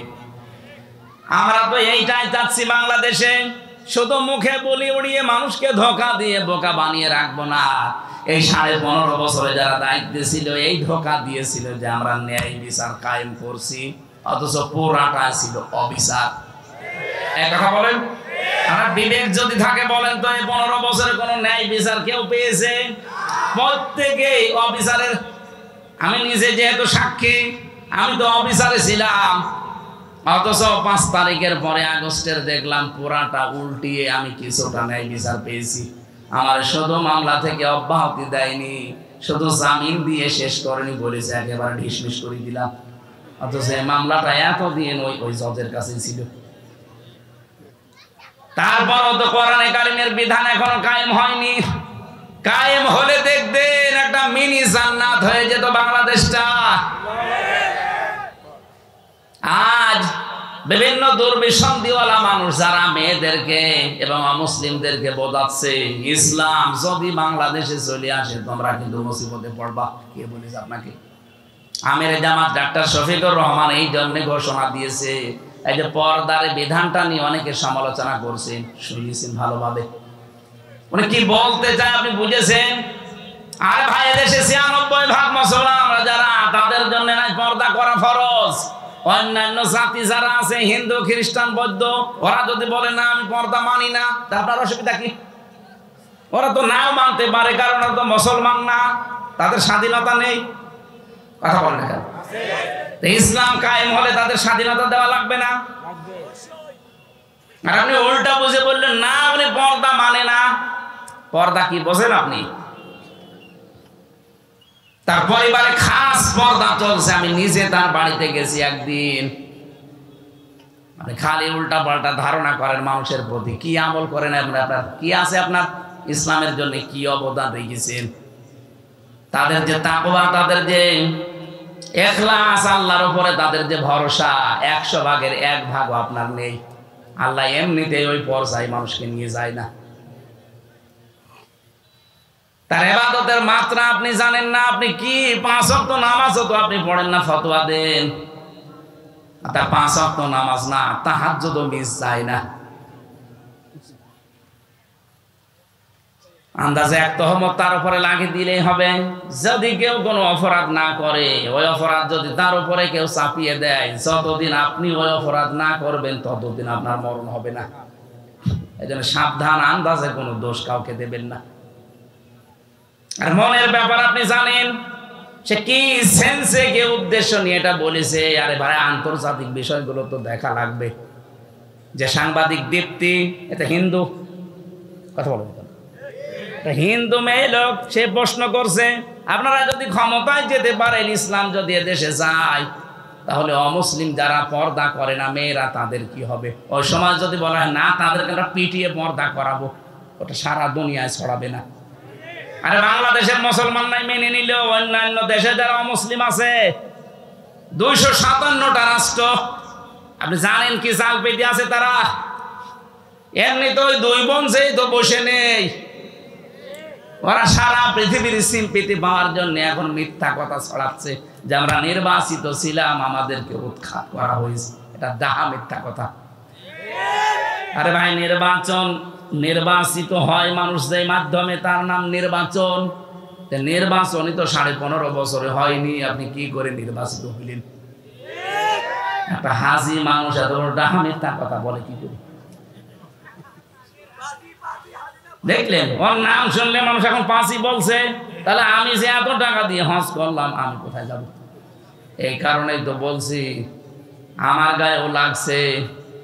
আমরা তো এইটাই চাচ্ছি বাংলাদেশে। শুধু মুখে বলি উড়িয়ে মানুষকে ধোঁকা দিয়ে বোকা বানিয়ে রাখবো না। এই 15.5 বছরে যারা দায়িত্বে ছিল, এই ধোঁকা দিয়েছিল যে আমরা ন্যায় বিচার কায়েম করছি, অথচ পুরাটা ছিল অবিচার। এক কথা বলেন, আমরা বিবেক যদি থাকে বলেন তো, এই 15 বছরে কোনো ন্যায় বিচার কেউ পেয়েছে? প্রত্যেকেই অবিচারের। আমি নিজে যেহেতু সাক্ষী, আমি তো অবিচারে ছিলাম, অথচ 5 তারিখের পরে আগস্টের দেখলাম পুরাটা উল্টিয়ে আমি কিছুটা ন্যায় বিচার পেয়েছি। আমার শুধু মামলা থেকে অব্যাহতি দেয়নি, শুধু জামিন দিয়ে শেষ করেনি, বলেছে একেবারে ডিসমিস করে দিলাম। অথচ এই মামলাটা এতদিন ওই জজের কাছেই ছিল। তারপরও তো কোরআনে কারিমের বিধান এখনো কায়েম হয়নি। কায়েম হলে দেখবেন একটা মিনি জান্নাত হয়ে যেত বাংলাদেশটা। আজ বিভিন্ন দুর্বিসন্ধিওয়ালা মানুষ যারা মেয়েদেরকে এবং অমুসলিমদেরকে বোঝাচ্ছে ইসলাম যদি বাংলাদেশে চলে আসে তোমরা কিন্তু মুসিবতে পড়বা, কে বলেছে আপনাকে? আমির জামাত ডাক্তার শফিকুর রহমান এই জন্য ঘোষণা দিয়েছে। এই যে পর্দার বিধানটা নিয়ে অনেকে সমালোচনা করছেন, শুনেছেন ভালোভাবে। উনি কি বলতে চায় আপনি বুঝেছেন? আর ভাই, এদেশে 96% মুসলমান আমরা যারা, তাদের জন্য নাই পর্দা করা ফরজ। অন্যান্য জাতি যারা আছে, হিন্দু, খ্রিস্টান, বৌদ্ধ, ওরা যদি বলে না আমি পর্দা মানি না, তা আপনার অসুবিধা কি? ওরা তো নাও মানতে পারে, কারণ ওরা তো মুসলমান না, তাদের স্বাধীনতা নেই। কথা বলে না কেন? ইসলাম কায়েম হলে তাদের স্বাধীনতা দেওয়া লাগবে না? আর আপনি উল্টা বুঝে বললেন না, আপনি পর্দা মানে না। পর্দা কি বোঝেন আপনি? তার পরিবারে খাস পর্দা চলছে। আমি নিজে তার বাড়িতে গেছি একদিন। মানে খালি উল্টা পাল্টা ধারণা করেন মানুষের প্রতি। কি আমল করেন আপনার? কি আছে আপনার ইসলামের জন্য? কি অবদান রেখেছেন? তাদের যে তাকওয়া, তাদের যে ইখলাস, আল্লাহর উপরে তাদের যে ভরসা, 100 ভাগের 1 ভাগও আপনার নেই। আল্লাহ এমনিতেই ওই পর্যায়ে মানুষকে নিয়ে যায় না। তার ইবাদতের মাত্রা আপনি জানেন না। আপনি কি 5 ওয়াক্ত নামাজও তো আপনি পড়েন না, ফতোয়া দেন। তার 5 ওয়াক্ত নামাজ না, তাহাজ্জুদও মিস যায় না। আন্দাজে এক তহমত তার উপরে লাগিয়ে দিলেই হবে। যদি কেউ কোনো অপরাধ না করে, ওই অপরাধ যদি তার উপরে কেউ চাপিয়ে দেয়, যতদিন আপনি ওই অপরাধ না করবেন ততদিন আপনার মরণ হবে না। এই জন্য সাবধান, আন্দাজে কোনো দোষ কাউকে দেবেন না। আর মনের ব্যাপার আপনি জানেন, সে কি সেন্সে কে উদ্দেশ্য নিয়ে এটা বলেছে। আরে ভাই, আন্তর্জাতিক বিষয়গুলো তো দেখা লাগবে। যে সাংবাদিক দীপ্তি, এটা হিন্দু, কথা বলবেন, হিন্দু মেয়ে লোক, সে প্রশ্ন করছে আপনারা যদি ক্ষমতায় যেতে পারেন, ইসলাম যদি এদেশে যায়, তাহলে অমুসলিম যারা পর্দা করে না মেয়েরা, তাদের কি হবে? ওই সমাজ যদি বলা হয় না, তাদেরকে আমরা পিটিয়ে পর্দা করাবো, ওটা সারা দুনিয়ায় ছড়াবে না। আরে বাংলাদেশের মুসলমান নাই মেনে নিলেও অন্যান্য দেশে যারা অমুসলিম আছে, 257টা রাষ্ট্র, আপনি জানেন কি জাল পেতে আছে তারা? এমনি তো ওই 2 বংশেই তো বসে নেই, ওরা সারা পৃথিবীর সিম্পিতি পাওয়ার জন্য এখন মিথ্যা কথা ছড়াচ্ছে যে আমরা নির্বাচিত ছিলাম, আমাদেরকে উৎখাত করা হয়েছে। এটা ডাহা মিথ্যা কথা। আরে ভাই, নির্বাচিত হয় মানুষ যেই মাধ্যমে, তার নাম নির্বাচন। নির্বাচনই তো 15.5 বছরে হয়নি, আপনি কি করে নির্বাচিত হইলেন? একটা হাজি মানুষ এত বড় ডাহা মিথ্যা কথা বলে কি করে? দেখলেন, ওর নাম শুনলে মানুষ এখন 5ই বলছে। তাহলে আমি যে এত টাকা দিয়ে হজ করলাম, আমি কোথায় যাব? এই কারণেই তো বলছি, আমার গায়েও লাগছে।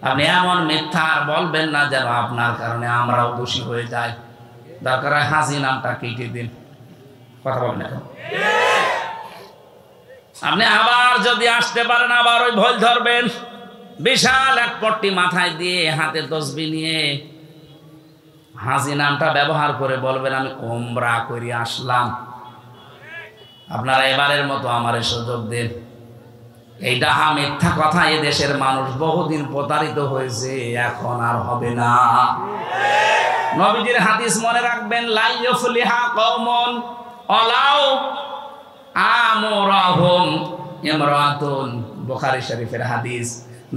আপনি এমন মিথ্যা আর বলবেন না যেন আপনার কারণে আমরাও দোষী হয়ে যাই। দরকার হয় হাজি নামটা কেটে দিন। কথা বলেন এখন। আপনি আবার যদি আসতে পারেন, আবার ওই ভুল ধরবেন। বিশাল এক পট্টি মাথায় দিয়ে, হাতে তসবিহ নিয়ে হাজি নামটা ব্যবহার করে বলবেন আমি ওমরা করে আসলাম। আপনারা এবারের মতো আমারে সুযোগ দেন। এই ডাহা মিথ্যা কথা এ দেশের মানুষ বহুদিন প্রতারিত হয়েছে, এখন আর হবে না। নবীজির হাদিস মনে রাখবেন, লা ইউফলিহা কওমুন ওয়ালাউ আমরাহুম ইমরাতুন, বুখারী শরীফের হাদিস।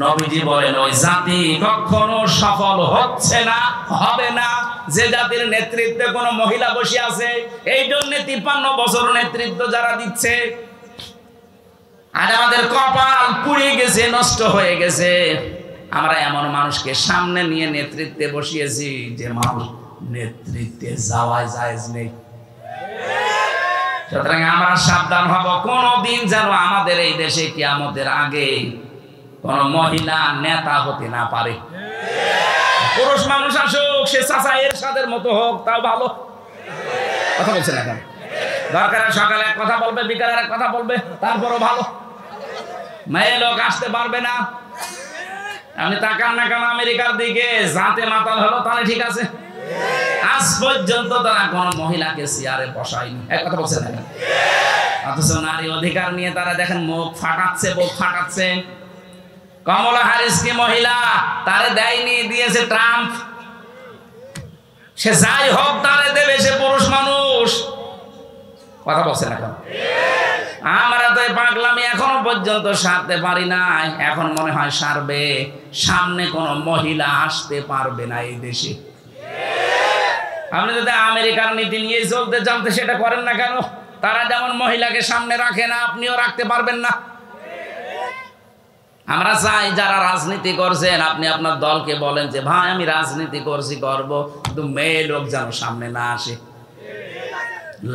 নবীজি বলেন, ওই জাতি কখনো সফল হচ্ছে না, হবে না, যে জাতির নেতৃত্বে কোনো মহিলা বসে আছে। এই জন্য 53 বছর নেতৃত্ব যারা দিচ্ছে, আর আমাদের কপাল পুড়ে গেছে, নষ্ট হয়ে গেছে। আমরা এমন মানুষকে সামনে নিয়ে নেতৃত্বে বসিয়েছি যে মানুষ নেতৃত্বে যাওয়াই জায়েজ নেই। সুতরাং আমরা সাবধান হব, কোনদিন যেন আমাদের এই দেশে কিয়ামতের আগে কোন মহিলা নেতা হতে না পারে। পুরুষ মানুষ আসুক, সে চাচা এরশাদের মতো হোক, তাও ভালো। কথা বলছেন এখন? দরকার সকালে এক কথা বলবে, বিকালে এক কথা বলবে, তারপরও ভালো। মেয়ে লোক আসতে পারবে না। আপনি তাকান না কেন আমেরিকার দিকে? জাতে মাতাল হলো, তাহলে ঠিক আছে। আজ পর্যন্ত তারা কোন মহিলাকে চেয়ারে বসায়নি। এক কথা বলছেন না? অথচ নারী অধিকার নিয়ে তারা দেখেন মুখ ফাটাচ্ছে, বুক ফাটাচ্ছে। কমলা হ্যারিস কি মহিলা? তারে দেয়নি, দিয়েছে ট্রাম্প। সে যাই হোক তারে দেবে, সে পুরুষ মানুষ। কথা বলছেন এখন? আমরা তো পাগলামি এখনো পর্যন্ত সারতে পারি না, এখন মনে হয় সারবে। সামনে কোন মহিলা আসতে পারবে না এই দেশে। আপনি যদি আমেরিকার নীতি নিয়ে চলতে জানতে, সেটা করেন না কেন? তারা যেমন মহিলাকে সামনে রাখে না, আপনিও রাখতে পারবেন না। আমরা চাই যারা রাজনীতি করছেন, আপনি আপনার দলকে বলেন যে ভাই আমি রাজনীতি করছি, করব, কিন্তু মেয়ে লোক যেন সামনে না আসে।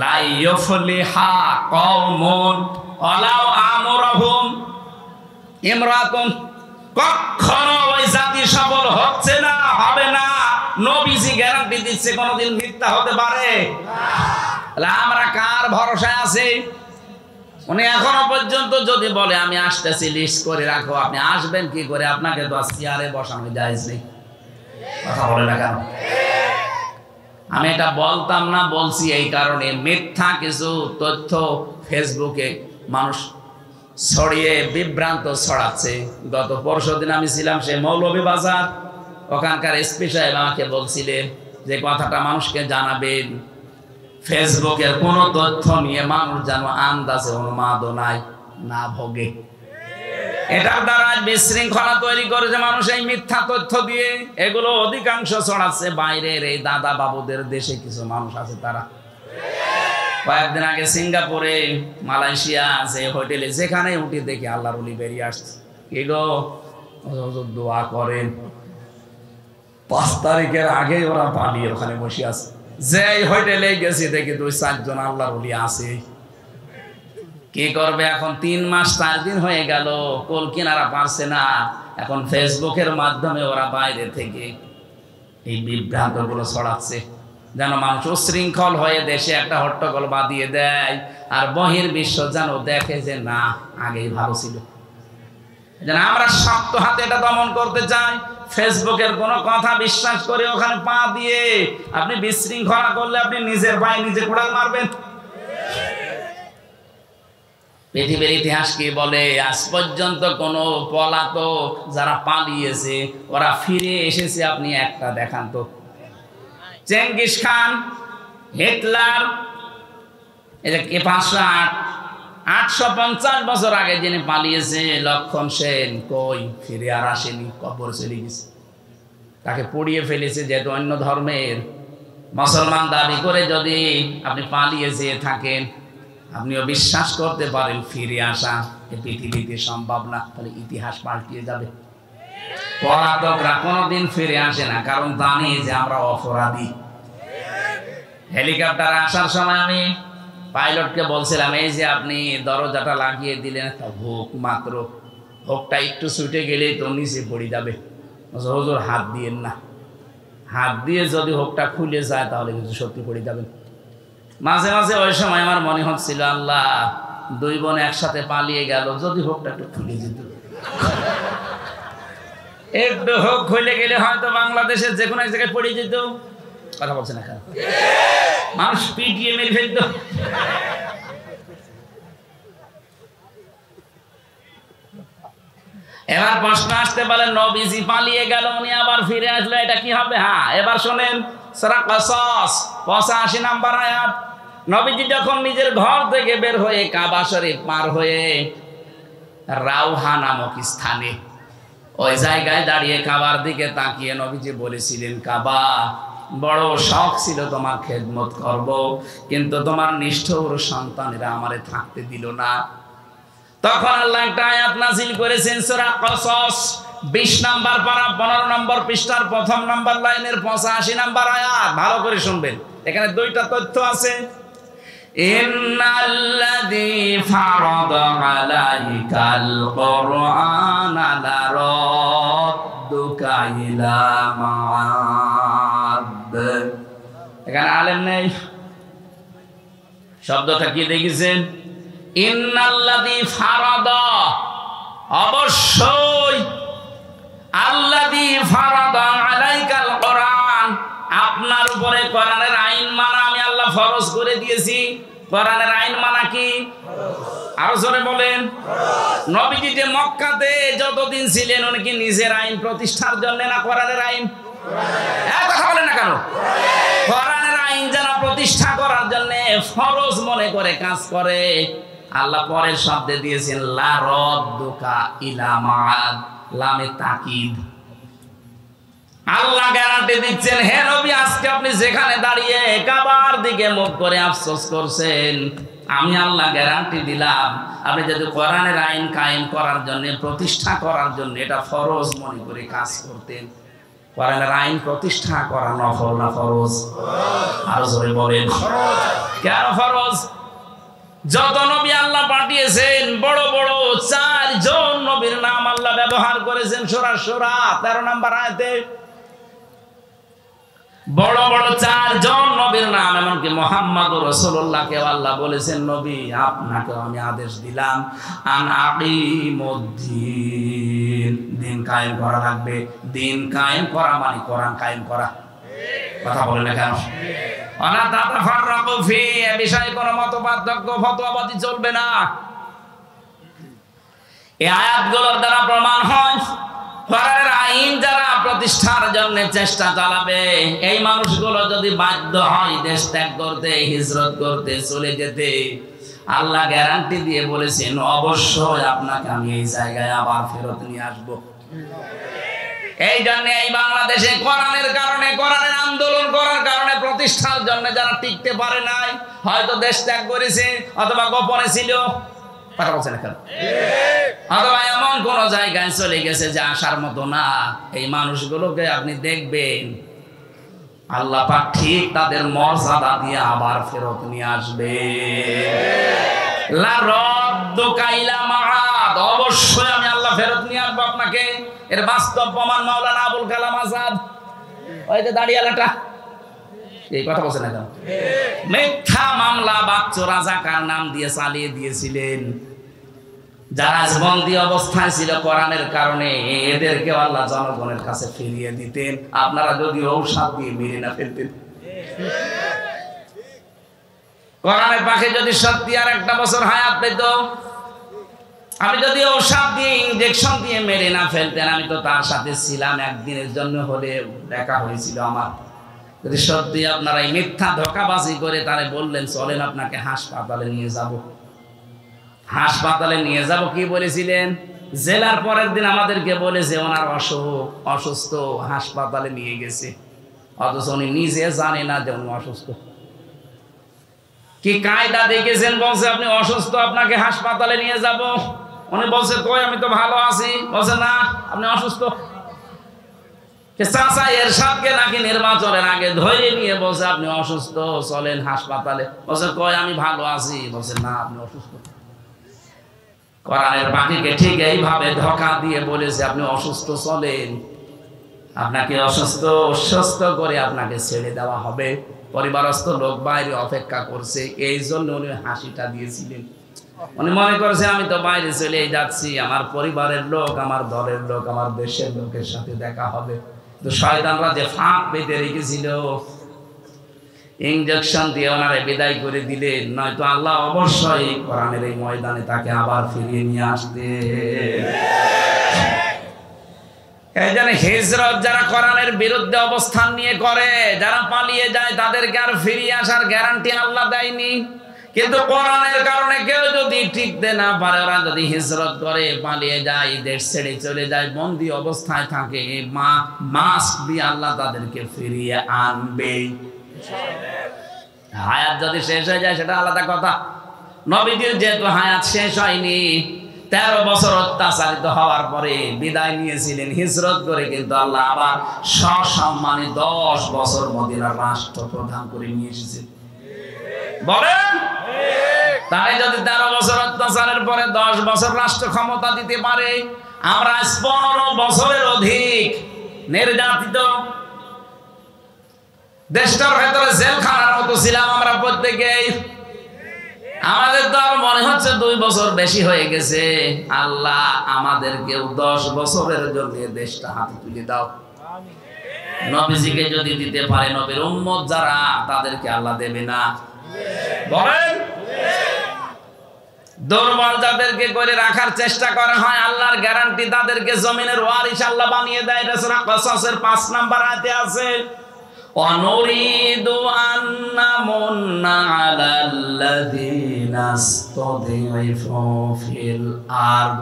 লা ইউফলিহা কওমুন ওয়ালাউ আমরাহুম ইমরাতুন, কখনো ওই জাতি সফল হচ্ছে না, হবে না। নবীজি গ্যারান্টি দিচ্ছে কোনদিন মিথ্যা হতে পারে না। আমরা কার ভরসায় আছি? উনি এখনো পর্যন্ত যদি বলে আমি আসতেছি, লিস্ট করে রাখো, আপনি আসবেন কি করে? আপনাকে তো চেয়ারে বসানো জায়েজ নেই। কথা বলে না কেন? আমি এটা বলতাম না, বলছি এই কারণে, মিথ্যা কিছু তথ্য ফেসবুকে মানুষ ছড়িয়ে বিভ্রান্ত ছড়াচ্ছে। গত পরশুদিন আমি ছিলাম সে মৌলভীবাজার, ওখানকার এসপি সাহেব আমাকে বলছিলেন যে কথাটা মানুষকে জানাবেন, ফেসবুকের কোনো তথ্য নিয়ে মানুষ যেন আন্দাজে উন্মাদনায় না ভোগে। এটার দ্বারা বিশৃঙ্খলা তৈরি করেছে মানুষ এই মিথ্যা তথ্য দিয়ে। এগুলো অধিকাংশ ছড়াচ্ছে বাইরের এই দাদা বাবুদের দেশে কিছু মানুষ আছে তারা। কয়েকদিন আগে সিঙ্গাপুরে, মালয়েশিয়া আছে হোটেলে, যেখানে উঠে দেখি আল্লাহর ওলি বেরিয়ে আসছে। কি গো, দোয়া করেন। 5 তারিখের আগে ওরা পালিয়ে ওখানে বসে আছে। যে হোটেলে গেছি দেখি 2-4 জন আল্লাহর ওলি আছে। কি করবে এখন? 3 মাস 4 দিন হয়ে গেল, কোল কিনারা পারছে না। এখন ফেসবুকের মাধ্যমে ওরা বাইরে থেকে এই বিভ্রান্ত গুলো ছড়াচ্ছে, যেন মানুষ উশৃঙ্খল হয়ে দেশে একটা হট্টগোল বাঁধিয়ে দেয়, আর বহির্বিশ্ব যেন দেখে যে না, আগেই ভালো ছিল। যেন আমরা শক্ত হাতে এটা দমন করতে চাই। ফেসবুকের কোনো কথা বিশ্বাস করে ওখানে পা দিয়ে আপনি বিশৃঙ্খলা করলে আপনি নিজের পায়ে নিজে কোড়াল মারবেন। পৃথিবীর ইতিহাস কি বলে? আজ পর্যন্ত কোন পলাতক যারা পালিয়েছে ওরা ফিরে এসেছে আপনি একটা দেখান তো। চেঙ্গিস খান, হিটলার, এই যে 850 বছর আগে যিনি পালিয়েছে লক্ষণ সেন, কই ফিরে আর আসেনি, কবর চলে গেছে। তাকে পুড়িয়ে ফেলেছে। যেহেতু অন্য ধর্মের মুসলমান দাবি করে যদি আপনি পালিয়ে যেয়ে থাকেন, আপনিও বিশ্বাস করতে পারেন ফিরে আসা এই পৃথিবীতে সম্ভব না, তাহলে ইতিহাস পাল্টিয়ে যাবে। পলাতকরা কোনোদিন ফিরে আসে না, কারণ জানে যে আমরা অপরাধী। হেলিকপ্টার আসার সময় আমি পাইলটকে বলছিলাম, এই যে আপনি দরজাটা লাগিয়ে দিলেন, একটা হুক মাত্র, হুকটা একটু ছুটে গেলেই তো নিচে পড়ে যাবে। হুজুর হাত দিয়েন না, হাত দিয়ে যদি হুকটা খুলে যায় তাহলে কিন্তু সত্যি পড়ে যাবেন। মাঝে মাঝে ওই সময় আমার মনে হচ্ছিল, আল্লাহ 2 বোন একসাথে পালিয়ে গেল, যদি হুকটা একটু খুলে যেত। একটু হুক খুলে গেলে হয়তো বাংলাদেশের যে কোনো এক জায়গায় পড়ে যেত। কথা বলছে না, মানুষ পিটিয়ে মেরে ফেলত। এবার প্রশ্ন আসতে পারে, নবীজি পালিয়ে গেল, উনি আবার ফিরে আসলো, এটা কি হবে? হ্যাঁ, এবার শোনেন সূরা কসস 85 নম্বর আয়াত। নবীজি যখন নিজের ঘর থেকে বের হয়ে কাবা শরীফ পার হয়ে রাউহা নামক স্থানে ওই জায়গায় দাঁড়িয়ে কাবার দিকে তাকিয়ে নবীজি বলেছিলেন, কাবা, বড় শখ ছিল তোমার খেদমত করব, কিন্তু তোমার নিষ্ঠুর সন্তানেরা আমারে থাকতে দিল না। তখন আল্লাহ একটা আয়াত নাযিল করেছেন, সূরা কসস 20 নম্বর পারা 15 নম্বর পৃষ্ঠার 1ম নম্বর লাইনের 85 নম্বর আয়াত। ভালো করে শুনবেন, এখানে 2টা তথ্য আছে। ইন্নাল্লাযী ফারাদা আলাইকাল কুরআনা লারাদ্দুকা ইলা মাআদ। এখানে আলেম নেই, শব্দটা কি দেখেছেন? ইন্নাল্লাযী ফারাদা, অবশ্যই, আল্লাযী ফারাদা আলাইকাল কুরআন, আপনার উপরে কোরআনের আইন মানা আমি আল্লাহ ফরজ করে দিয়েছি। কোরআনের আইন মানা কি? আরো জোরে বলেন। নবীজি যে মক্কাতে যতদিন ছিলেন উনি কি নিজের আইন প্রতিষ্ঠার জন্য না কোরআনের আইন? কথা বলেন না কেন? কোরআনের আইন যারা প্রতিষ্ঠা করার জন্য ফরজ মনে করে কাজ করে, আল্লাহ পরের শব্দে দিয়েছেন লা রাদ্দুকা ইলা মাআদ, লামে তাকিদ। আল্লাহ গ্যারান্টি দিচ্ছেন, হে নবী, আজকে আপনি যেখানে দাঁড়িয়ে কাবার দিকে মুখ করে আফসোস করছেন, আমি আল্লাহ গ্যারান্টি দিলাম, আপনি যদি কোরআনের আইন কায়েম করার জন্য, প্রতিষ্ঠা করার জন্য এটা ফরজ মনে করে কাজ করতেন। কোরআনের আইন প্রতিষ্ঠা করা নফল না ফরজ? আরো জোরে বলেন। কেন ফরজ? যত নবী আল্লাহ পাঠিয়েছেন, বড় বড় 4 জন নবীর নাম আল্লাহ ব্যবহার করেছেন সূরা শূরা 13 নম্বর আয়াতে। বড় বড় 4 জন নবীর নাম, এমনকি মুহাম্মদুর রাসূলুল্লাহকে আল্লাহ বলেছেন, নবী আপনাকে আমি আদেশ দিলাম আন আকিমুদ্দিন, দিন কায়েম করা লাগবে। দিন কায়েম করা মানে কোরআন কায়েম করা। কথা বলেন না কেন? ওয়ালা তাতাফাররাকু ফি, এ বিষয়ে কোনো মতপার্থক্য ফতোয়াবাজি চলবে না। এই আয়াতগুলোর দ্বারা প্রমাণ হয় কোরআনের আইন যারা প্রতিষ্ঠার জন্য চেষ্টা চালাবে, এই মানুষগুলো যদি বাধ্য হয় দেশ ত্যাগ করতে, হিজরত করতে, চলে যেতে, আল্লাহ গ্যারান্টি দিয়ে বলেছেন অবশ্যই আপনাকে আমি এই জায়গায় আবার ফেরত নিয়ে আসবো। এই জন্য এই বাংলাদেশে কোরআনের কারণে, কোরআনের আন্দোলন করার কারণে, প্রতিষ্ঠার জন্য যারা টিকতে পারে নাই, হয়তো দেশ ত্যাগ করেছে অথবা গোপনে ছিল, কথা বলছেন এখন, অথবা এমন কোন জায়গায় চলে গেছে যে আসার মতো না, এই মানুষগুলোকে আপনি দেখবেন আল্লাহ পাক ঠিক তাদের মর্যাদা দিয়ে আবার ফেরত নিয়ে আসবে। লা রাদ্দুকা ইলা মাআদ, অবশ্যই আমি আল্লাহ ফেরত নিয়ে আসবো আপনাকে। এর বাস্তব প্রমাণ মাওলানা আবুল কালাম আজাদ, ওই যে দাড়িয়ালাটা, এই কথা বলছেন না কেন? মিথ্যা মামলা বাচ্চু রাজাকার নাম দিয়ে চালিয়ে দিয়েছিলেন। যারা বন্দী অবস্থায় ছিল কোরআনের কারণে, এদেরকে আল্লাহ জনগণের কাছে ফিরিয়ে দিতেন, আপনারা যদি ঔষধ দিয়ে মেরে না ফেলতেন। কোরআনের পাখি যদি সত্যি আর একটা বছর হায়াত পেত, আমি যদি ঔষধ দিয়ে ইনজেকশন দিয়ে মেরে না ফেলতেন, আমি তো তার সাথে ছিলাম, একদিনের জন্য হলে দেখা হয়েছিল আমার। যদি সত্যি আপনারা এই মিথ্যা ধোঁকাবাজি করে তারে বললেন চলেন আপনাকে হাসপাতালে নিয়ে যাব, হাসপাতালে নিয়ে যাব কি বলেছিলেন? জেলার পরের দিন আমাদেরকে বলেছে ওনার অসুস্থ, হাসপাতালে নিয়ে গেছে, অথচ উনি নিজে জানে না যে উনি অসুস্থ। কি কায়দা দেখেছেন? বলছে আপনি অসুস্থ, আপনাকে হাসপাতালে নিয়ে যাব। উনি বলছে কই আমি তো ভালো আছি, বলছে না আপনি অসুস্থ। চাচা এরশাদকে নাকি নির্বাচনের আগে ধরে নিয়ে বলছে আপনি অসুস্থ, চলেন হাসপাতালে, বলছে কই আমি ভালো আছি, বলছে না আপনি অসুস্থ। কোরআনের পাখিকে ঠিক এইভাবে ধোঁকা দিয়ে বলেছে আপনি অসুস্থ, চলেন, আপনাকে অসুস্থ সুস্থ করে আপনাকে ছেড়ে দেওয়া হবে। পরিবারস্থ লোক বাইরে অপেক্ষা করছে, এই জন্য উনি হাসিটা দিয়েছিলেন। উনি মনে করেছে আমি তো বাইরে চলে যাচ্ছি, আমার পরিবারের লোক, আমার দলের লোক, আমার দেশের লোকের সাথে দেখা হবে। তো শয়তানরা যে ফাঁক পেতে রেখেছিল, ইনজেকশন দিয়ে ওনারে বিদায় করে দিলেন, নয়তো আল্লাহ অবশ্যই কোরআনের এই ময়দানে তাকে আবার ফিরিয়ে নিয়ে আসতে। এই জন্য হিজরত যারা কোরআনের বিরুদ্ধে অবস্থান নিয়ে করে, যারা পালিয়ে যায়, তাদেরকে আর ফিরিয়ে আসার গ্যারান্টি আল্লাহ দেয়নি। কিন্তু কোরআনের কারণে কেউ যদি টিকতে না পারে, ওরা যদি হিজরত করে, পালিয়ে যায়, দেশ ছেড়ে চলে যায়, বন্দী অবস্থায় থাকে, মাস্ট বি আল্লাহ তাদেরকে ফিরিয়ে আনবে। হায়াত যদি শেষ হয়ে যায় সেটা আলাদা কথা। নবীজির যেহেতু হায়াত শেষ হয়নি, 13 বছর অত্যাচারিত হওয়ার পরে বিদায় নিয়েছিলেন হিজরত করে, কিন্তু আল্লাহ আবার সসম্মানে 10 বছর মদিনার রাষ্ট্রপ্রধান করে নিয়ে এসেছেন। বলেন তাই যদি 13 বছর অত্যাচারের পরে 10 বছর রাষ্ট্র ক্ষমতা দিতে পারে, আমরা 15 বছরের অধিক নির্যাতিত, দেশটার ভেতরে জেলখানার মতো ছিলাম আমরা প্রত্যেকেই। আমাদের তো আর মনে হচ্ছে 2 বছর বেশি হয়ে গেছে। আল্লাহ আমাদেরকেও 10 বছরের জন্য দেশটা হাতে তুলে দাও। নবীজিকে যদি দিতে পারে, নবীর উম্মত যারা, তাদেরকে আল্লাহ দেবে না? বলেন দুর্বল যাদেরকে করে রাখার চেষ্টা করা হয়, আল্লাহর গ্যারান্টি তাদেরকে জমিনের ওয়ারিস আল্লাহ বানিয়ে দেয়। সূরা কসসের 5 নম্বর আয়াতে আছে, ওয়ানুরিদু আন্নামুন্না আলাল্লাযীনা ইসতাদঈফু ফিল আরদ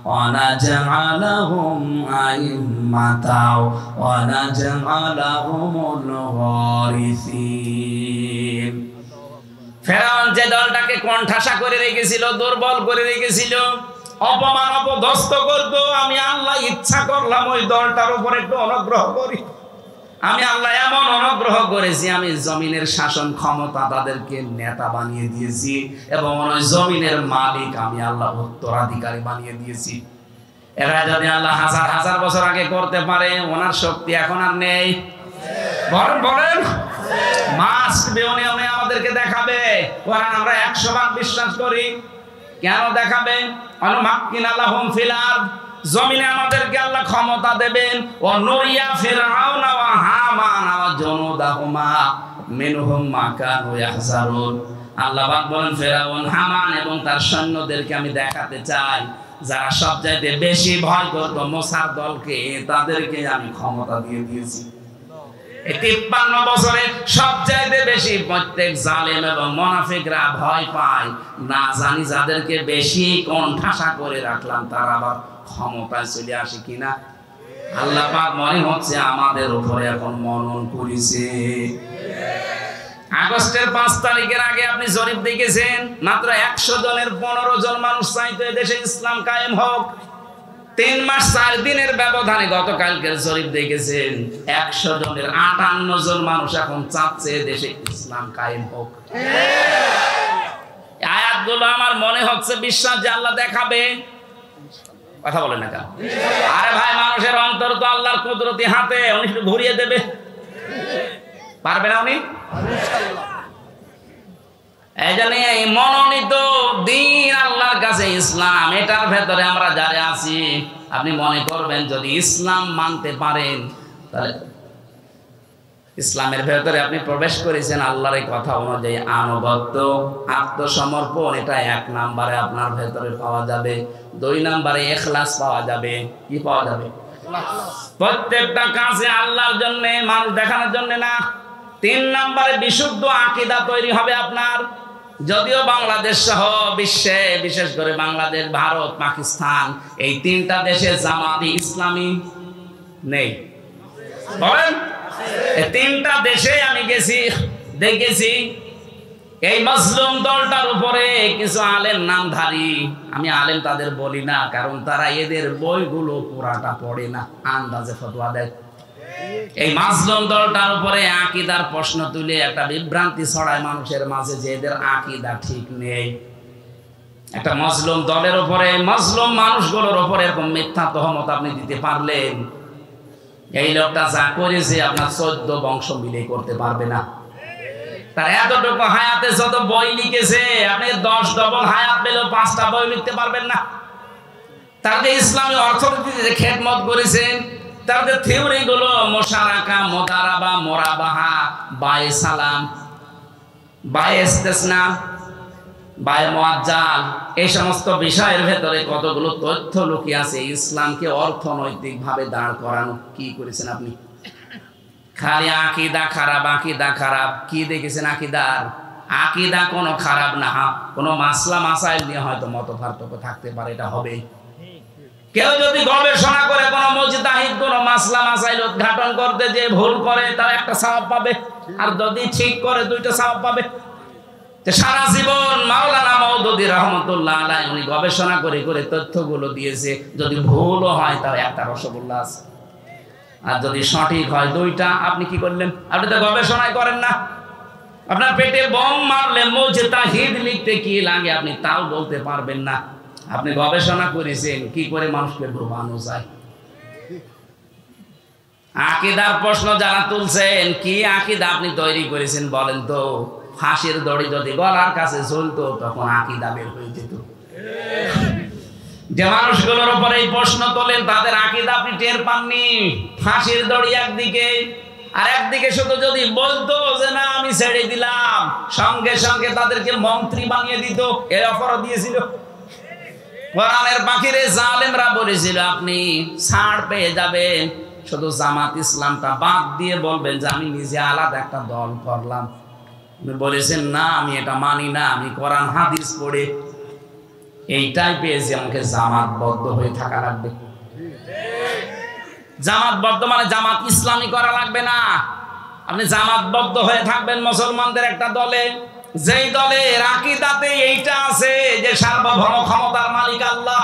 ওয়া নাজআলাহুম আইম্মাতাও ওয়া নাজআলাহুমুল ওয়ারিসিন। ফেরাউন যে দলটাকে কোণঠাসা করে রেখেছিল, দুর্বল করে রেখেছিল, অপমান অপদস্থ করতো, আমি আল্লাহ ইচ্ছা করলাম ওই দলটার উপর একটু অনুগ্রহ করি। আমি আল্লাহ এমন অনুগ্রহ করেছি, আমি জমিনের শাসন ক্ষমতা তাদেরকে নেতা বানিয়ে দিয়েছি, এবং ওই জমিনের মালিক আমি আল্লাহ উত্তরাধিকারী বানিয়ে দিয়েছি। এরা যদি আল্লাহ হাজার হাজার বছর আগে করতে পারে, ওনার শক্তি এখন আর নেই। বলেন বলেন মাস্ট বি, উনি আমাদেরকে দেখাবে। কোরআন আমরা 100 ভাগ বিশ্বাস করি। কেন দেখাবে? অনুমাক্কিনা লাহুম ফিল আরদ, জমিনে আমাদেরকে আল্লাহ ক্ষমতা দেবেন। ও নুরিয়া ফিরআউনা ওয়া হামানা ওয়া জুনুদাহুমা মিনহুম মা কানু ইয়াহজারুন। আল্লাহ পাক বলেন ফিরআউন, হামান এবং তার সৈন্যদেরকে আমি দেখাতে চাই, যারা সবচাইতে বেশি ভয় করত মুসার দলকে, তাদেরকে আমি ক্ষমতা দিয়ে দিয়েছি। এই 53 বছরে সবচাইতে বেশি প্রত্যেক জালেম এবং মুনাফিকরা ভয় পায়, না জানি যাদেরকে বেশি কোণঠাসা করে রাখলাম তারা আবার ক্ষমতায় চলে আসে কিনা। আল্লাহ পাক মনে হচ্ছে আমাদের উপরে এখন মনন করেছে। আগস্টের 5 তারিখের আগে আপনি জরিপ দেখেছেন, মাত্র 100 জনের 15 জন মানুষ চাইতো দেশে ইসলাম কায়েম হোক। 3 মাস 4 দিনের ব্যবধানে গতকালকের জরিপ দেখেছেন 100 জনের 58 জন মানুষ এখন চাচ্ছে দেশে ইসলাম কায়েম হোক। আয়াতগুলো আমার মনে হচ্ছে বিশ্বাস যে আল্লাহ দেখাবে। কথা বলে না কেন? আরে ভাই, মানুষের অন্তর তো আল্লাহর কুদরতি হাতে, উনি একটু ঘুরিয়ে দেবে, পারবে না উনি? এই জন্য এই মনোনীত দিন আল্লাহর কাছে ইসলাম, এটার ভেতরে আমরা যারা আছি, আপনি মনে করবেন যদি ইসলাম মানতে পারেন তাহলে ইসলামের ভেতরে আপনি প্রবেশ করেছেন আল্লাহর এই কথা অনুযায়ী। আনুগত্য, আত্মসমর্পণ, এটা 1 নম্বরে আপনার ভেতরে পাওয়া যাবে। 2 নম্বরে ইখলাস পাওয়া যাবে। কি পাওয়া যাবে? প্রত্যেকটা কাজে আল্লাহর জন্য, মানুষ দেখানোর জন্য না। 3 নম্বরে বিশুদ্ধ আকীদা তৈরি হবে আপনার। যদিও বাংলাদেশ সহ বিশ্বে, বিশেষ করে বাংলাদেশ, ভারত, পাকিস্তান, এই 3টা দেশে জামাতি ইসলামী নেই। বলেন, এই 3টা দেশে আমি গেছি, দেখেছি এই মজলুম দলটার উপরে কিছু আলেম নামধারী, আমি আলেম তাদের বলি না, কারণ তারা এদের বইগুলো পুরাটা পড়ে না, আন্দাজে ফতোয়া দেয়। এই মাজলুম দলটার উপরে আকীদার প্রশ্ন তুলে একটা বিভ্রান্তি ছড়ায় মানুষের মাঝে যে এদের আকীদা ঠিক নেই। একটা মজলুম দলের উপরে, মজলুম মানুষগুলোর উপরে এরকম মিথ্যা তহমত আপনি দিতে পারলেন, এই লোকটা যা করেছে আপনার 14 বংশ মিলে করতে পারবে না। তার এতটুকু হায়াতে যত বই লিখেছে, আপনি 10 ডবল হায়াত পেলেও 5টা বই লিখতে পারবেন না। তার যে ইসলামী অর্থনীতিতে যে খেদমত করেছেন, তাদের থিওরি গুলো মুশারাকা, মুদারাবা, মুরাবাহা, বায়ে সালাম, বায়ে ইস্তিসনা, বায়ে মুআজ্জাল, এই সমস্ত বিষয়ের ভেতরে কতগুলো তথ্য লুকিয়ে আছে। ইসলামকে অর্থনৈতিক ভাবে দাঁড় করানো কি করেছেন আপনি? খালি আকীদা খারাপ, আকীদা খারাপ। কি দেখেছেন আকীদার? আকীদা কোনো খারাপ না, কোনো মাসলা মাসাইল নিয়ে হয়তো মত পার্থক্য থাকতে পারে, এটা হবে। কেউ যদি গবেষণা করে কোন মুজতাহিদ কোন মাসলা মাসাইল উদ্ঘাটন করতে যে ভুল করে, তার একটা সওয়াব পাবে, আর যদি ঠিক করে 2টা সওয়াব পাবে। সারা জীবন মাওলানা মওদুদী রাহমাতুল্লাহ আলাইহি উনি গবেষণা করে করে তথ্যগুলো দিয়েছে, যদি ভুলও হয় তাও একটা রসগোল্লা আছে, আর যদি সঠিক হয় 2টা। আপনি কি করলেন? আপনি তো গবেষণাই করেন না। আপনার পেটে বোম মারলে মুজতাহিদ লিখতে কি লাগে আপনি তাও বলতে পারবেন না। আপনি গবেষণা করেছেন কি করে মানুষকে ডুবানো যায়। আকীদার প্রশ্ন যারা তুলছেন, কি আকীদা আপনি তৈরি করেছেন বলেন তো? ফাঁসির দড়ি যদি গলার কাছে ঝুলতো তখন আকীদা বের হয়ে যেত। যে মানুষগুলোর উপরে এই প্রশ্ন তোলেন তাদের আকীদা আপনি টের পাননি। ফাঁসির দড়ি একদিকে, আর একদিকে শুধু যদি বলতো যে না আমি ছেড়ে দিলাম, সঙ্গে সঙ্গে তাদেরকে মন্ত্রী বানিয়ে দিত, এর অফারও দিয়েছিল। কোরআনের বাকিরে জালেমরা বলেছিল আপনি ছাড় পেয়ে যাবেন, শুধু জামাত ইসলামটা বাদ দিয়ে বলবেন যে আমি নিজে আলাদা একটা দল করলাম। বলেছেন না আমি এটা মানি না, আমি কোরআন হাদিস পড়ে এইটাই পেয়েছি, আমাকে জামাতবদ্ধ হয়ে থাকা লাগবে। জামাতবদ্ধ মানে জামাত ইসলামী করা লাগবে না, আপনি জামাতবদ্ধ হয়ে থাকবেন মুসলমানদের একটা দলে, যেই দলের আকীদাতে এইটা আছে যে সার্বভৌম ক্ষমতার মালিক আল্লাহ,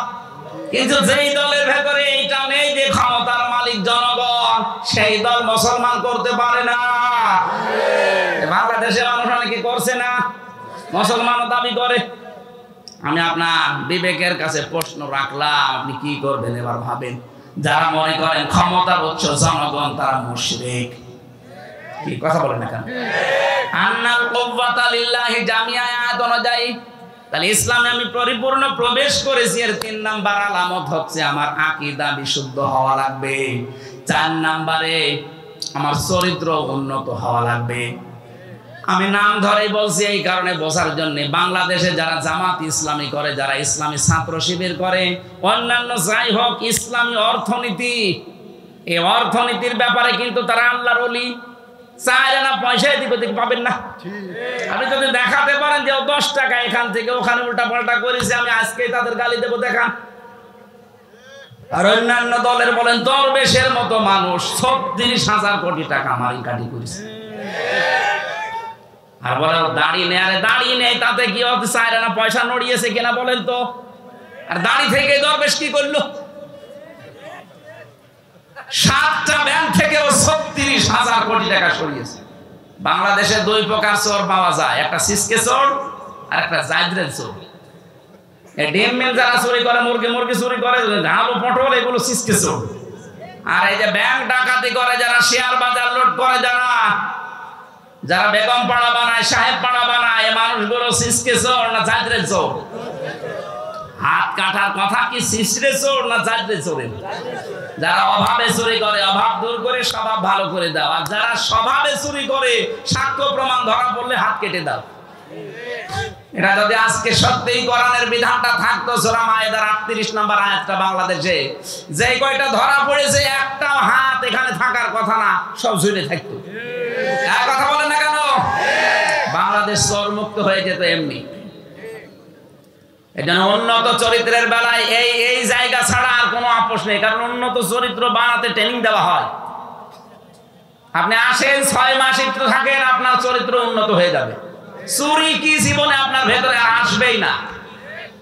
কিন্তু যেই দলের ভেতরে এইটা নেই যে ক্ষমতার মালিক জনগণ, সেই দল মুসলমান করতে পারে না। বাংলাদেশের মানুষ অনেকে করছে না, মুসলমানও দাবি করে। আমি আপনার বিবেকের কাছে প্রশ্ন রাখলাম, আপনি কি করবেন এবার ভাবেন। যারা মনে করেন ক্ষমতার উৎস জনগণ, তারা মুশরিক। কি কথা বলেন না কেন? আন্নাল কুওয়াতা লিল্লাহি জামিআ আয়াত অনুযায়ী তাহলে ইসলামে আমি পরিপূর্ণ প্রবেশ করেছি। এর 3 নাম্বার আলামত হচ্ছে আমার আকীদা বিশুদ্ধ হওয়া লাগবে। 4 নাম্বারে আমার চরিত্র উন্নত হওয়া লাগবে। আমি নাম ধরেই বলছি এই কারণে বোঝার জন্য, বাংলাদেশে যারা জামাত ইসলামী করে, যারা ইসলামী ছাত্র শিবির করে, অন্যান্য যাই হোক, ইসলামী অর্থনীতি, এই অর্থনীতির ব্যাপারে কিন্তু তারা আল্লাহর ওলি। চাই না পয়সায় দিব পাবেন না। আপনি যদি দেখাতে পারেন যে 10 টাকা এখান থেকে ওখানে উল্টা পাল্টা করেছে, আমি আজকে তাদের গালি দেবো, দেখান। আর অন্যান্য দলের বলেন দরবেশের মতো মানুষ 36,000 কোটি টাকা মারি কাটি করেছে, আর বলে দাড়ি নেই। আরে দাড়ি নেই তাতে কি হতে, চায় না পয়সা নড়িয়েছে কিনা বলেন তো? আর দাড়ি থেকে দরবেশ কি করলো? 7টা ব্যাংক থেকেও 36,000 কোটি টাকা সরিয়েছে। বাংলাদেশে 2 প্রকার চোর পাওয়া যায়, একটা সিসকে চোর আর একটা জায়দ্রের চোর। ডিম মিল যারা চুরি করে, মুরগি চুরি করে, আলু পটল, এগুলো সিসকে চোর। আর এই যে ব্যাংক ডাকাতি করে যারা, শেয়ার বাজার লুট করে যারা বেগম পাড়া বানায়, সাহেব পাড়া বানায়, এই মানুষগুলো সিসকে চোর না জায়দ্রের চোর? হাত কাটার কথা কি সিসরে চোর না জায়দ্রের চোর? যারা অভাবে চুরি করে অভাব দূর করে স্বভাব ভালো করে দাও, আর যারা স্বভাবে চুরি করে সাক্ষ্য প্রমাণ ধরা পড়লে হাত কেটে দাও। এটা যদি আজকে সত্যিই কোরআনের বিধানটা থাকতো, সূরা মায়েদার 38 নম্বর আয়াতটা বাংলাদেশে যে কয়টা ধরা পড়েছে, একটা হাত এখানে থাকার কথা না, সব ঝুলে থাকতো। এক কথা বলেন না কেন? বাংলাদেশ চোর মুক্ত হয়ে যেত এমনি। এজন্য উন্নত চরিত্রের বেলায় এই জায়গা ছাড়া আর কোনো আপোষ নেই, কারণ উন্নত চরিত্র বানাতে ট্রেনিং দেওয়া হয়। আপনি আসেন 6 মাস একটু থাকেন, আপনার চরিত্র উন্নত হয়ে যাবে। চুরি কি জীবনে আপনার ভেতরে আর আসবেই না।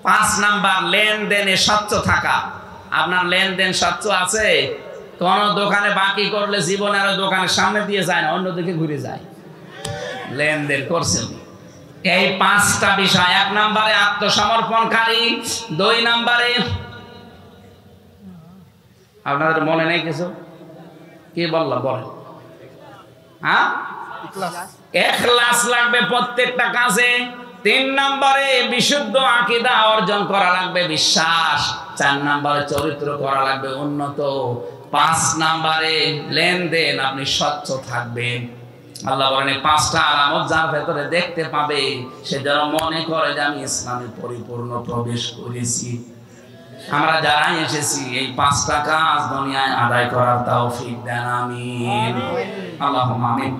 5 নাম্বার লেনদেনে স্বচ্ছ থাকা। আপনার লেনদেন স্বচ্ছ আছে? কোন দোকানে বাকি করলে জীবনে আর দোকানের সামনে দিয়ে যায় না, অন্যদিকে ঘুরে যায়। লেনদেন করছেন। এই 5টা বিষয়। 1 নম্বরে আত্মসমর্পণকারী, 2 নম্বরে আপনাদের মনে নেই কিছু? কি বললাম বলেন? হ্যাঁ, ইখলাস লাগবে প্রত্যেকটা কাজে। 3 নম্বরে বিশুদ্ধ আকীদা অর্জন করা লাগবে, বিশ্বাস। 4 নম্বরে চরিত্র করা লাগবে উন্নত। 5 নম্বরে লেনদেন আপনি স্বচ্ছ থাকবেন। আল্লাহ বলেন 5টা আলামত যার ভেতরে দেখতে পাবে সে যেন মনে করে যে আমি ইসলামে পরিপূর্ণ প্রবেশ করেছি। আমরা যারা এসেছি এই 5টা কাজ দুনিয়ায় আদায় করার তৌফিক দেন, আমিন। আল্লাহুম্মা আমিন।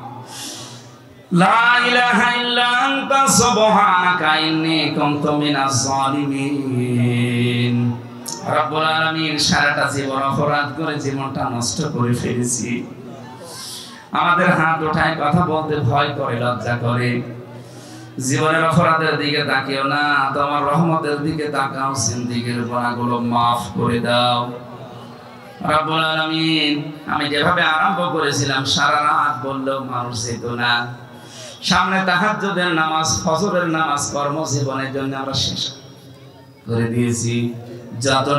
লা ইলাহা ইল্লা আনতা সুবহানাকা ইন্নী কুনতু মিনাজ জালিমিন। রব্বুল আলামিন, সারাটা জীবন অপরাধ করে জীবনটা নষ্ট করে ফেলেছি। আমাদের হাত ওঠায় কথা বলতে ভয় করে, লজ্জা করে। জীবনের অপরাধের দিকে তাকিও না, তোমার রহমতের দিকে তাকাও। জিন্দেগীর গুনাহগুলো মাফ করে দাও রব্বুল আলামিন। আমি যেভাবে আরম্ভ করেছিলাম, সারা রাত বললেও মানুষ যেত না। সামনে তাহাজ্জুদের নামাজ, ফজরের নামাজ কর্মজীবনের জন্য আমরা শেষ করে দিয়েছি। যতটুকু